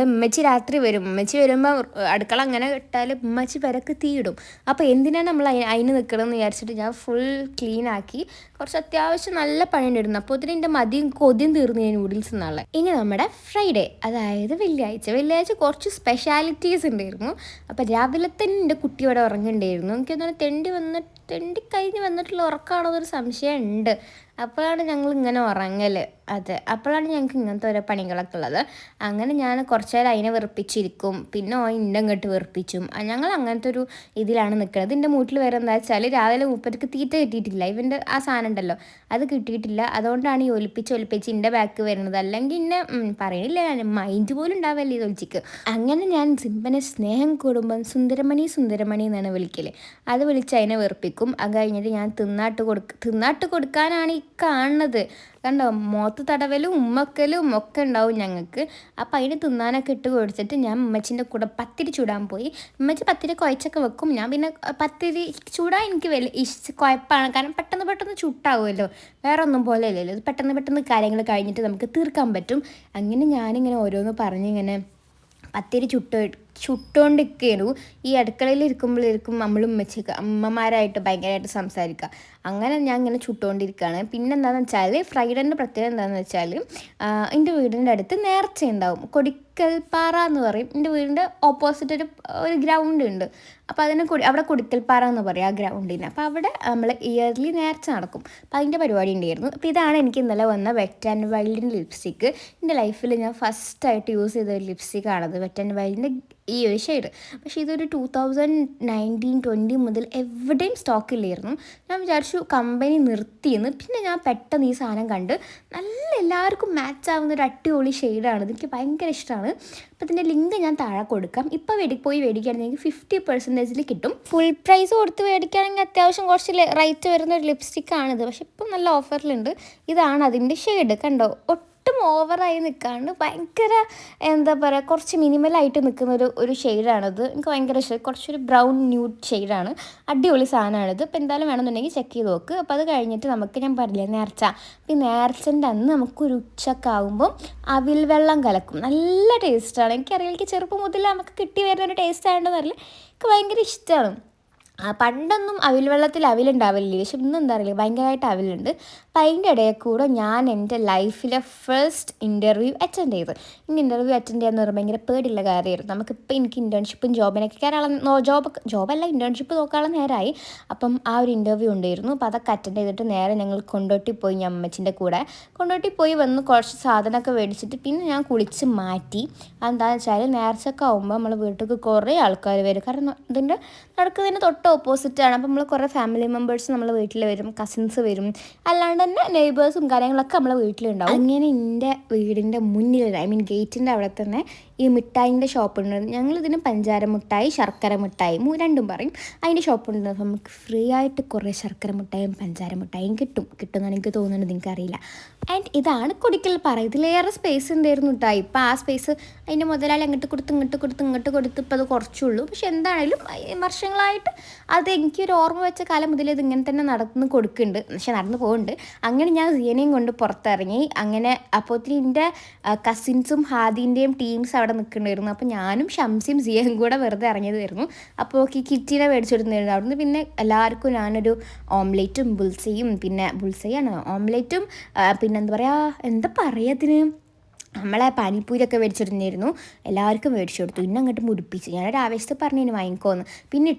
ഉമ്മച്ചി രാത്രി വരും. ഉമ്മച്ചി വരുമ്പോൾ അടുക്കള അങ്ങനെ ഇട്ടാൽ ഉമ്മച്ചി പെരക്ക് തീയിടും. അപ്പോൾ എന്തിനാണ് നമ്മൾ അതിന് നിൽക്കണമെന്ന് വിചാരിച്ചിട്ട് ഞാൻ ഫുൾ ക്ലീൻ ആക്കി. കുറച്ച് അത്യാവശ്യം നല്ല പണി ഉണ്ടായിരുന്നു. അപ്പോൾ ഇതിന് എൻ്റെ മതിയും കൊതിയും തീർന്നു ഞാൻ നൂഡിൽസ് എന്നുള്ള. ഇനി നമ്മുടെ ഫ്രൈഡേ, അതായത് വെള്ളിയാഴ്ച കുറച്ച് സ്പെഷ്യാലിറ്റീസ് ഉണ്ടായിരുന്നു. അപ്പോൾ രാവിലെ തന്നെ എൻ്റെ കുട്ടി ഇവിടെ ഉറങ്ങുന്നുണ്ടായിരുന്നു. എനിക്കെന്താണ് തെണ്ടി കഴിഞ്ഞ് വന്നിട്ടുള്ള ഉറക്കമാണോ എന്നൊരു സംശയം ഉണ്ട്. അപ്പോഴാണ് ഞങ്ങൾ ഇങ്ങനെ ഉറങ്ങൽ. അതെ, അപ്പോഴാണ് ഞങ്ങൾക്ക് ഇങ്ങനത്തെ ഓരോ പണികളൊക്കെ ഉള്ളത്. അങ്ങനെ ഞാൻ കുറച്ച് നേരം അതിനെ വെറുപ്പിച്ചിരിക്കും. പിന്നെ ഇൻ്റെ അങ്ങോട്ട് വെറുപ്പിച്ചും. ഞങ്ങൾ അങ്ങനത്തെ ഒരു ഇതിലാണ് നിൽക്കുന്നത്. എൻ്റെ വീട്ടിൽ വേറെ എന്താ വെച്ചാൽ രാവിലെ മൂപ്പർക്ക് തീറ്റ കിട്ടിയിട്ടില്ല. ഇവൻ്റെ ആ സാധനം ഉണ്ടല്ലോ അത് കിട്ടിയിട്ടില്ല. അതുകൊണ്ടാണ് ഈ ഒലിപ്പിച്ച് എൻ്റെ ബാക്ക് വരുന്നത്. അല്ലെങ്കിൽ ഇന്നെ പറയണില്ല, ഞാൻ മൈൻഡ് പോലും ഉണ്ടാവല്ലേ ഈ ഒലിച്ചിക്ക്. അങ്ങനെ ഞാൻ സിംബനെ സ്നേഹം കൂടുമ്പം സുന്ദരമണി എന്നാണ് വിളിക്കൽ. അത് വിളിച്ച് അതിനെ വെറുപ്പിക്കും. അത് കഴിഞ്ഞിട്ട് ഞാൻ തിന്നാട്ട് കൊടുക്കാനാണ് ഈ കാണുന്നത്. കണ്ടോ, മുഖത്ത് തടവലും ഉമ്മക്കലും ഒക്കെ ഉണ്ടാവും ഞങ്ങൾക്ക്. അപ്പം അതിന് തിന്നാനൊക്കെ ഇട്ട് കൊടുത്തിട്ട് ഞാൻ ഉമ്മച്ചിൻ്റെ കൂടെ പത്തിരി ചൂടാൻ പോയി. ഉമ്മച്ചി പത്തിരി കുഴച്ചൊക്കെ വെക്കും. ഞാൻ പിന്നെ പത്തിരി ചൂടാൻ എനിക്ക് വലിയ കുഴപ്പമാണ്. കാരണം പെട്ടെന്ന് ചുട്ടാവുമല്ലോ. വേറെ ഒന്നും പോലെ അല്ലല്ലോ. ഇത് പെട്ടെന്ന് കാര്യങ്ങൾ കഴിഞ്ഞിട്ട് നമുക്ക് തീർക്കാൻ പറ്റും. അങ്ങനെ ഞാനിങ്ങനെ ഓരോന്ന് പറഞ്ഞിങ്ങനെ പത്തിരി ചുട്ടുകൊണ്ടിരിക്കുന്നു. ഈ അടുക്കളയിൽ ഇരിക്കുമ്പോഴേക്കും അമ്മമാരായിട്ട് ഭയങ്കരമായിട്ട് സംസാരിക്കുക. അങ്ങനെ ഞാൻ ഇങ്ങനെ ചുട്ടുകൊണ്ടിരിക്കുകയാണ്. പിന്നെ എന്താണെന്ന് വെച്ചാൽ ഫ്രൈഡേൻ്റെ പ്രത്യേകത എന്താണെന്ന് വെച്ചാൽ എൻ്റെ വീടിൻ്റെ അടുത്ത് നേർച്ച ഉണ്ടാവും. കൊടിക്കൽപ്പാറ എന്ന് പറയും. എൻ്റെ വീടിൻ്റെ ഓപ്പോസിറ്റ് ഒരു ഗ്രൗണ്ട് ഉണ്ട്. അപ്പോൾ അവിടെ കൊടിക്കൽപ്പാറ എന്ന് പറയും ആ ഗ്രൗണ്ടിന്. അപ്പോൾ അവിടെ നമ്മൾ ഇയർലി നേർച്ച നടക്കും. അപ്പോൾ അതിൻ്റെ പരിപാടി ഉണ്ടായിരുന്നു. അപ്പോൾ ഇതാണ് എനിക്ക് ഇന്നലെ വന്ന വെറ്റ് ആൻഡ് വൈൽഡിൻ്റെ ലിപ്സ്റ്റിക്ക്. എൻ്റെ ലൈഫിൽ ഞാൻ ഫസ്റ്റായിട്ട് യൂസ് ചെയ്ത ഒരു ലിപ്സ്റ്റിക്കാണത്, വെറ്റ് ആൻഡ് വൈൽഡിൻ്റെ ഈ ഒരു ഷെയ്ഡ്. പക്ഷേ ഇതൊരു 2019-20 മുതൽ എവിടെയും സ്റ്റോക്കില്ലായിരുന്നു. ഞാൻ വിചാരിച്ചു കമ്പനി നിർത്തിയെന്ന്. പിന്നെ ഞാൻ പെട്ടെന്ന് ഈ സാധനം കണ്ട് എല്ലാവർക്കും മാച്ച് ആവുന്ന ഒരു അടിപൊളി ഷെയ്ഡാണ്. എനിക്ക് ഭയങ്കര ഇഷ്ടമാണ്. അപ്പോൾ ഇതിൻ്റെ ലിങ്ക് ഞാൻ താഴെ കൊടുക്കാം. ഇപ്പോൾ പോയി മേടിക്കുകയാണെങ്കിൽ 50% കിട്ടും. ഫുൾ പ്രൈസ് കൊടുത്ത് മേടിക്കുകയാണെങ്കിൽ അത്യാവശ്യം കുറച്ച് റേറ്റ് വരുന്ന ഒരു ലിപ്സ്റ്റിക്കാണിത്. പക്ഷേ ഇപ്പം നല്ല ഓഫറിലുണ്ട്. ഇതാണ് അതിൻ്റെ ഷെയ്ഡ്. കണ്ടോ, ഒട്ടും ഓവറായി നിൽക്കാണ്ട് ഭയങ്കര എന്താ പറയുക കുറച്ച് മിനിമലായിട്ട് നിൽക്കുന്ന ഒരു ഷെയ്ഡാണിത്. എനിക്ക് ഭയങ്കര ഇഷ്ടം. കുറച്ചൊരു ബ്രൗൺ ന്യൂഡ് ഷെയ്ഡാണ്. അടിപൊളി സാധനമാണിത്. ഇപ്പോൾ എന്തായാലും വേണമെന്നുണ്ടെങ്കിൽ ചെക്ക് ചെയ്ത് നോക്ക്. അപ്പോൾ അത് കഴിഞ്ഞിട്ട് ഞാൻ പറഞ്ഞില്ലേ നേർച്ച. അപ്പോൾ ഈ നേർച്ചൻ്റെ അന്ന് നമുക്കൊരു ഉച്ചക്കാവുമ്പം അവിൽ വെള്ളം കലക്കും. നല്ല ടേസ്റ്റാണ്. എനിക്കറിയാം, എനിക്ക് ചെറുപ്പം മുതൽ നമുക്ക് കിട്ടി വരുന്നൊരു ടേസ്റ്റ് ആയതുകൊണ്ടെന്ന് അറിയില്ല, എനിക്ക് ഭയങ്കര ഇഷ്ടമാണ്. പണ്ടൊന്നും അവിൽ വെള്ളത്തിൽ അവിലുണ്ടാവില്ലേ, പക്ഷെ ഇന്നും എന്താ അറിയില്ല ഭയങ്കരമായിട്ട് അവിലുണ്ട്. അപ്പം അതിൻ്റെ ഇടയിൽ കൂടെ ഞാൻ എൻ്റെ ലൈഫിലെ ഫസ്റ്റ് ഇൻ്റർവ്യൂ അറ്റൻഡ് ചെയ്ത്. ഇൻ്റർവ്യൂ അറ്റൻഡ് ചെയ്യാന്ന് പറയുമ്പോൾ ഭയങ്കര പേടിയുള്ള കാര്യമായിരുന്നു. നമുക്കിപ്പോൾ എനിക്ക് ഇൻറ്റേൺഷിപ്പും ജോബിനൊക്കെ കയറാനുള്ള ജോബല്ല ഇൻറ്റേൺഷിപ്പ് നോക്കാനുള്ള നേരമായി. അപ്പം ആ ഒരു ഇൻ്റർവ്യൂ ഉണ്ടായിരുന്നു. അപ്പോൾ അതൊക്കെ അറ്റൻഡ് ചെയ്തിട്ട് നേരെ ഞങ്ങൾ കൊണ്ടോട്ടി പോയി, ഞാൻ അമ്മച്ചിൻ്റെ കൂടെ കൊണ്ടോട്ടി പോയി വന്ന് കുറച്ച് സാധനമൊക്കെ മേടിച്ചിട്ട് പിന്നെ ഞാൻ കുളിച്ച് മാറ്റി. എന്താണെന്ന് വെച്ചാൽ നേർച്ചയൊക്കെ ആകുമ്പോൾ നമ്മൾ വീട്ടിലേക്ക് കുറേ ആൾക്കാർ വരും. കാരണം ഇതിൻ്റെ നടക്കുന്നതിന് തൊട്ട് ഓപ്പോസിറ്റാണ്. അപ്പം നമ്മൾ കുറേ ഫാമിലി മെമ്പേഴ്സ് നമ്മളെ വീട്ടിൽ വരും, കസിൻസ് വരും, അല്ലാണ്ട് തന്നെ നെയ്ബേഴ്സും കാര്യങ്ങളൊക്കെ നമ്മളെ വീട്ടിലുണ്ടാവും. അങ്ങനെ എൻ്റെ വീടിൻ്റെ മുന്നിൽ, ഐ മീൻ ഗേറ്റിൻ്റെ അവിടെ തന്നെ ഈ മിഠായിൻ്റെ ഷോപ്പുണ്ട്. ഞങ്ങളിതിന് പഞ്ചാര മിഠായി, ശർക്കര മിഠായി രണ്ടും പറയും. അതിൻ്റെ ഷോപ്പുണ്ട്. അപ്പോൾ നമുക്ക് ഫ്രീ ആയിട്ട് കുറേ ശർക്കര മിഠായും പഞ്ചാര മിഠായും കിട്ടുമെന്നാണ് എനിക്ക് തോന്നുന്നത്, നിങ്ങൾക്കറിയില്ല. ആൻഡ് ഇതാണ് കുടിക്കൽ പാറ. ഇതിലേറെ സ്പേസ് ഉണ്ടായിരുന്നു കേട്ടോ. ഇപ്പോൾ ആ സ്പേസ് അതിൻ്റെ മുതലാളി അങ്ങോട്ട് കൊടുത്ത് ഇപ്പോൾ അത് കുറച്ചുള്ളൂ. പക്ഷെ എന്താണെങ്കിലും വർഷങ്ങളായിട്ട് അത് എനിക്കൊരു ഓർമ്മ വെച്ച കാലം മുതൽ ഇത് ഇങ്ങനെ തന്നെ നടന്ന് കൊടുക്കുന്നുണ്ട്, പക്ഷെ നടന്നു പോകുന്നുണ്ട്. അങ്ങനെ ഞാൻ സിയനെയും കൊണ്ട് പുറത്തിറങ്ങി. അങ്ങനെ അപ്പോഴത്തേന് എൻ്റെ കസിൻസും ഹാദീൻ്റെയും ടീംസ് അവിടെ നിൽക്കുന്നുണ്ടായിരുന്നു. അപ്പോൾ ഞാനും ഷംസിയും സിയയും കൂടെ വെറുതെ ഇറങ്ങിയതായിരുന്നു. അപ്പോൾ കിറ്റിനെ മേടിച്ചെടുത്തിരുന്നു. അവിടുന്ന് പിന്നെ എല്ലാവർക്കും ഞാനൊരു ഓംലേറ്റും ബുൾസയാണ് ഓംലേറ്റും പിന്നെന്താ പറയുക അതിന് നമ്മളെ പാനിപ്പൂരിയൊക്കെ മേടിച്ചിരുന്നായിരുന്നു. എല്ലാവർക്കും മേടിച്ചു കൊടുത്തു. ഇന്നെ അങ്ങോട്ട് മുടിപ്പിച്ച് ഞാനൊരു ആവേശത്തിൽ പറഞ്ഞതിന് വാങ്ങിക്കോന്ന്. പിന്നെ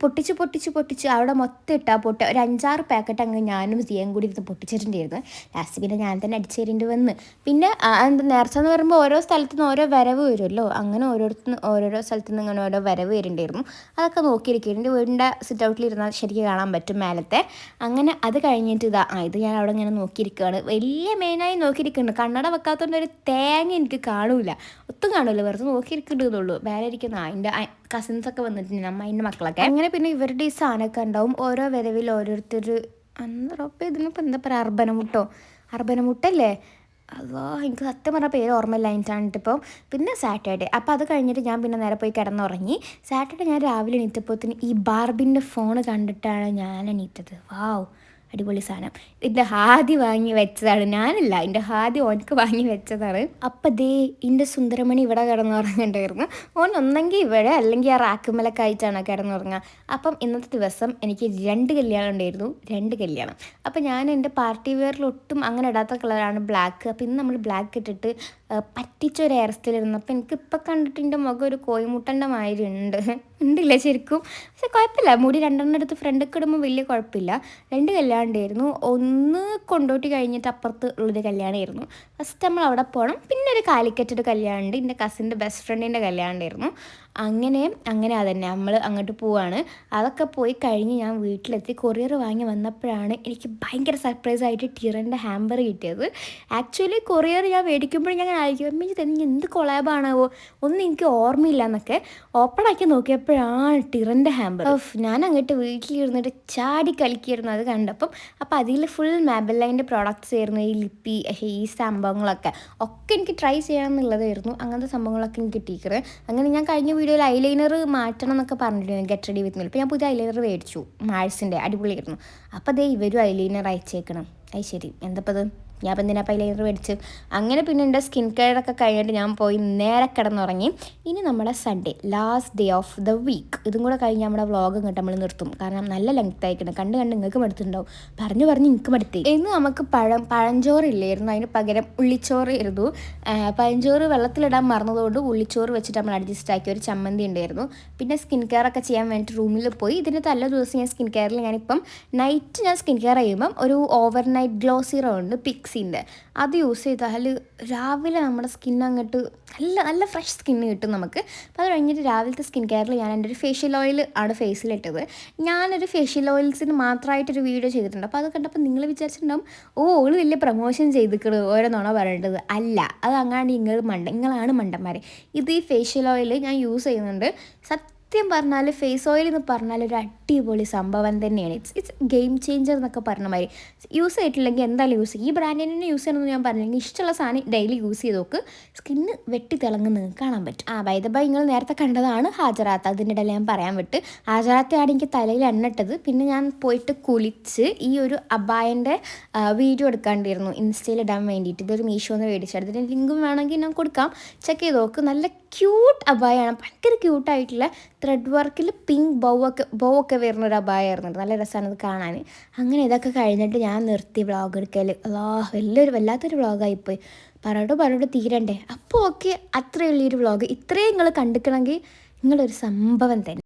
പൊട്ടിച്ച് അവിടെ മൊത്തം ഇട്ടാപ്പൊട്ട് ഒരു 5-6 പാക്കറ്റ് അങ്ങ് ഞാനും സിയം കൂടി ഇരുന്ന് പൊട്ടിച്ചിട്ടുണ്ടായിരുന്നു. ലാസ്റ്റ് പിന്നെ ഞാൻ തന്നെ അടിച്ചേരേണ്ടി വന്ന്. പിന്നെ എന്താ നേർച്ച എന്ന് പറയുമ്പോൾ ഓരോ സ്ഥലത്തു നിന്ന് ഓരോ വരവ് വരുമല്ലോ. അങ്ങനെ ഓരോരോ സ്ഥലത്തു നിന്ന് ഇങ്ങനെ ഓരോ വരവ് വരുന്നുണ്ടായിരുന്നു. അതൊക്കെ നോക്കിയിരിക്കും. എൻ്റെ വീടിൻ്റെ സിറ്റ് ഔട്ടിലിരുന്നാൽ ശരിക്കും കാണാൻ പറ്റും മേലത്തെ. അങ്ങനെ അത് കഴിഞ്ഞിട്ട് ഇത് ഞാൻ അവിടെ ഇങ്ങനെ നോക്കിയിരിക്കുകയാണ്. വലിയ മെയിനായി നോക്കിയിരിക്കുന്നുണ്ട്. കണ്ണട വെക്കാത്തതുകൊണ്ട് ഒരു തേങ്ങ എനിക്ക് കാണൂല, ഒത്തും കാണൂല, വെറുതെ നോക്കിയിരിക്കുന്നുള്ളൂ. വേറെ ഇരിക്കുന്ന എൻ്റെ കസിൻസൊക്കെ വന്നിട്ടുണ്ട്, അമ്മേൻ്റെ മക്കളൊക്കെ. അങ്ങനെ പിന്നെ ഇവരുടെ ഈ സാധനമൊക്കെ ഉണ്ടാവും. ഓരോ വരവിൽ ഓരോരുത്തർ അന്നറപ്പം ഇതിനിപ്പോൾ എന്താ പറയുക, അർബനമുട്ടല്ലേ, അതോ എനിക്ക് സത്യം പറഞ്ഞ പേര് ഓർമ്മയില്ല. അതിനാണ് ഇപ്പം. പിന്നെ സാറ്റർഡേ. അപ്പോൾ അത് കഴിഞ്ഞിട്ട് ഞാൻ പിന്നെ നേരെ പോയി കിടന്നുറങ്ങി. സാറ്റർഡേ ഞാൻ രാവിലെ എണീറ്റപ്പോഴത്തേന് ഈ ബാർബിൻ്റെ ഫോൺ കണ്ടിട്ടാണ് ഞാൻ എണീറ്റത്. വാവ്, അടിപൊളി സാധനം. എൻ്റെ ഹാദി വാങ്ങി വെച്ചതാണ്, ഞാനല്ല, എൻ്റെ ഹാദി ഓനക്ക് വാങ്ങി വെച്ചതാണ്. അപ്പം എൻ്റെ സുന്ദരമണി ഇവിടെ കിടന്നുറങ്ങുന്നുണ്ടായിരുന്നു. ഓൻ ഒന്നെങ്കിൽ ഇവിടെ അല്ലെങ്കിൽ ആ റാക്കുമലൊക്കെ ആയിട്ടാണ് കിടന്നുറങ്ങുക. അപ്പം ഇന്നത്തെ ദിവസം എനിക്ക് 2 കല്യാണം ഉണ്ടായിരുന്നു, 2 കല്യാണം. അപ്പം ഞാൻ എൻ്റെ പാർട്ടി വെയറിൽ ഒട്ടും അങ്ങനെ ഇടാത്ത കളറാണ് ബ്ലാക്ക്. അപ്പം ഇന്ന് നമ്മൾ ബ്ലാക്ക് ഇട്ടിട്ട് പറ്റിച്ചൊരു ഹെയർ സ്റ്റൈലിരുന്നു. അപ്പോൾ എനിക്കിപ്പോൾ കണ്ടിട്ട് എൻ്റെ മുഖം ഒരു കോഴിമുട്ടൻ്റെ മാതിരി ഉണ്ടില്ല ശരിക്കും. പക്ഷെ കുഴപ്പമില്ല, മുടി 2 എടുത്ത് ഫ്രണ്ടൊക്കെ ഇടുമ്പോൾ വലിയ കുഴപ്പമില്ല. 2 കല്യാണം ഉണ്ടായിരുന്നു. ഒന്ന് കൊണ്ടോട്ടി കഴിഞ്ഞിട്ട് അപ്പുറത്ത് ഉള്ളൊരു കല്യാണമായിരുന്നു. ഫസ്റ്റ് നമ്മൾ അവിടെ പോകണം. പിന്നെ ഒരു കാലിക്കറ്റൊരു കല്യാണം ഉണ്ട്, എൻ്റെ കസിൻ്റെ ബെസ്റ്റ് ഫ്രണ്ടിൻ്റെ കല്യാണം ഉണ്ടായിരുന്നു. അങ്ങനെ അതന്നെ നമ്മൾ അങ്ങോട്ട് പോവാണ്. അതൊക്കെ പോയി കഴിഞ്ഞ് ഞാൻ വീട്ടിലെത്തി. കൊറിയർ വാങ്ങി വന്നപ്പോഴാണ് എനിക്ക് ഭയങ്കര സർപ്രൈസായിട്ട് ടിറൻ്റെ ഹാമ്പർ കിട്ടിയത്. ആക്ച്വലി കൊറിയർ ഞാൻ മേടിക്കുമ്പോഴും ഞാൻ ആയിരിക്കും എന്ത് കൊളാബാണാവോ, ഒന്നും എനിക്ക് ഓർമ്മയില്ല എന്നൊക്കെ. ഓപ്പൺ ആക്കി നോക്കിയപ്പോഴാണ് ടിറൻ്റെ ഹാമ്പർ. ഞാൻ അങ്ങോട്ട് വീട്ടിലിരുന്നിട്ട് ചാടി കളിക്കായിരുന്നു അത് കണ്ടപ്പം. അപ്പോൾ അതിൽ ഫുൾ മാബെല്ലൈൻ്റെ പ്രോഡക്റ്റ്സ് ആയിരുന്നു, ഈ ലിപ്പി, ഈ സംഭവങ്ങളൊക്കെ എനിക്ക് ട്രൈ ചെയ്യണമെന്നുള്ളതായിരുന്നു. അങ്ങനത്തെ സംഭവങ്ങളൊക്കെ എനിക്ക് കിട്ടിയിരിക്കുന്നത്. അങ്ങനെ ഞാൻ കഴിഞ്ഞ വീഡിയോയിൽ ഐലൈനർ മാറ്റണം എന്നൊക്കെ പറഞ്ഞിരുന്നു, ഗെറ്റ് റെഡി വിത്ത് മീ. അപ്പോൾ ഞാൻ പുതിയ ഐലൈനർ മേടിച്ചു, മാഴ്സിൻ്റെ, അടിപൊളിയായിരുന്നു. അപ്പോൾ ഇവരും ഐലൈനർ അയച്ചേക്കണം. അത് ശരി, എന്തപ്പോൾ ഞാൻ അപ്പം എന്തിനാ ഐലൈനർ മേടിച്ച്. അങ്ങനെ പിന്നെ എൻ്റെ സ്കിൻ കെയറൊക്കെ കഴിഞ്ഞിട്ട് ഞാൻ പോയി നേരെ കിടന്നുറങ്ങി. ഇനി നമ്മുടെ Sunday, last day of the week, ഇതും കൂടെ കഴിഞ്ഞ് നമ്മുടെ വ്ളോഗ് ഇങ്ങോട്ട് നമ്മൾ നിർത്തും. കാരണം നല്ല ലെങ്ത് ആയിക്കണം, കണ്ട് നിങ്ങൾക്ക് മടുത്തുണ്ടാവും, പറഞ്ഞ് എനിക്ക് മടുത്തി. ഇന്ന് നമുക്ക് പഴഞ്ചോറില്ലായിരുന്നു, അതിന് പകരം ഉള്ളിച്ചോറായിരുന്നു. പഴഞ്ചോറ് വെള്ളത്തിലിടാൻ മറന്നതുകൊണ്ട് ഉള്ളിച്ചോറ് വെച്ചിട്ട് നമ്മൾ അഡ്ജസ്റ്റ് ആക്കി ഒരു ചമ്മന്തി ഉണ്ടായിരുന്നു. പിന്നെ സ്കിൻ കെയർ ഒക്കെ ചെയ്യാൻ വേണ്ടിയിട്ട് റൂമിൽ പോയി. ഇതിൻ്റെ തലേ ദിവസം ഞാൻ സ്കിൻ കെയറിൽ ഞാനിപ്പം നൈറ്റ് ഞാൻ സ്കിൻ കെയർ ചെയ്യുമ്പം ഒരു ഓവർ നൈറ്റ് ഗ്ലോ സീറം ഉണ്ട്, പിക്സിൻ്റെ. അത് യൂസ് ചെയ്താൽ രാവിലെ നമ്മുടെ സ്കിൻ അങ്ങോട്ട് നല്ല ഫ്രഷ് സ്കിന്ന് കിട്ടും നമുക്ക്. അപ്പോൾ അത് കഴിഞ്ഞിട്ട് രാവിലത്തെ സ്കിൻ കെയറിൽ ഞാൻ എൻ്റെ ഒരു ഫേഷ്യൽ ഓയിൽ ആണ് ഫേസിലിട്ടത്. ഞാനൊരു ഫേഷ്യൽ ഓയിൽസിന് മാത്രമായിട്ടൊരു വീഡിയോ ചെയ്തിട്ടുണ്ട്. അപ്പോൾ അത് കണ്ടപ്പോൾ നിങ്ങൾ വിചാരിച്ചിട്ടുണ്ടാവും, ഓള് വലിയ പ്രൊമോഷൻ ചെയ്തിക്കണത് ഓരോന്നാണോ പറയേണ്ടത്. അല്ല, അത് അങ്ങാണ്ട് നിങ്ങളാണ് മണ്ടന്മാരെ. ഇത് ഈ ഫേഷ്യൽ ഓയിൽ ഞാൻ യൂസ് ചെയ്യുന്നുണ്ട്. സത്യം പറഞ്ഞാൽ ഫേസ് ഓയിൽ എന്ന് പറഞ്ഞാൽ ഒരു അടിപൊളി സംഭവം തന്നെയാണ്. ഇറ്റ്സ് ഗെയിം ചേഞ്ചർ എന്നൊക്കെ പറഞ്ഞ മാതിരി. യൂസ് ചെയ്തിട്ടില്ലെങ്കിൽ എന്തായാലും യൂസ് ചെയ്യും. ഈ ബ്രാൻഡിന് തന്നെ യൂസ് ചെയ്യണമെന്ന് ഞാൻ പറഞ്ഞില്ലെങ്കിൽ ഇഷ്ടമുള്ള സാധനം ഡെയിലി യൂസ് ചെയ്ത് നോക്ക്, സ്കിന്ന് വെട്ടി തിളങ്ങുന്നത് കാണാൻ പറ്റും. ബൈ ദ ബൈ, നിങ്ങൾ നേരത്തെ കണ്ടതാണ് ഹാജറാത്ത. അതിൻ്റെ ഇടയിൽ ഞാൻ പറയാൻ വിട്ട്, ഹാജറാത്തയാണ് എനിക്ക് തലയിൽ എണ്ണിട്ടത്. പിന്നെ ഞാൻ പോയിട്ട് കുളിച്ച് ഈ ഒരു അബായൻ്റെ വീഡിയോ എടുക്കാണ്ടിരുന്നു ഇൻസ്റ്റയിൽ ഇടാൻ വേണ്ടിയിട്ട്. ഇതൊരു മീഷോന്ന് മേടിച്ചത്. ഇതിൻ്റെ ലിങ്കും വേണമെങ്കിൽ ഞാൻ കൊടുക്കാം, ചെക്ക് ചെയ്ത് നോക്ക്. നല്ല ക്യൂട്ട് അബായാണ്, ഭയങ്കര ക്യൂട്ടായിട്ടുള്ള ത്രെഡ് വർക്കിൽ പിങ്ക് ബൗ ഒക്കെ വരുന്ന ഒരു അബായായിരുന്നു. നല്ല രസമാണ് അത് കാണാൻ. അങ്ങനെ ഇതൊക്കെ കഴിഞ്ഞിട്ട് ഞാൻ നിർത്തി വ്ളോഗ് എടുക്കൽ. വല്ലാത്തൊരു വ്ളോഗായിപ്പോയി. പറഞ്ഞോട്ട് തീരണ്ടേ. അപ്പോൾ ഓക്കെ, അത്രയേ ഉള്ളൂ ഈ ഒരു വ്ളോഗ്. ഇത്രയും നിങ്ങൾ കണ്ടിക്കണമെങ്കിൽ നിങ്ങളൊരു സംഭവം തന്നെ.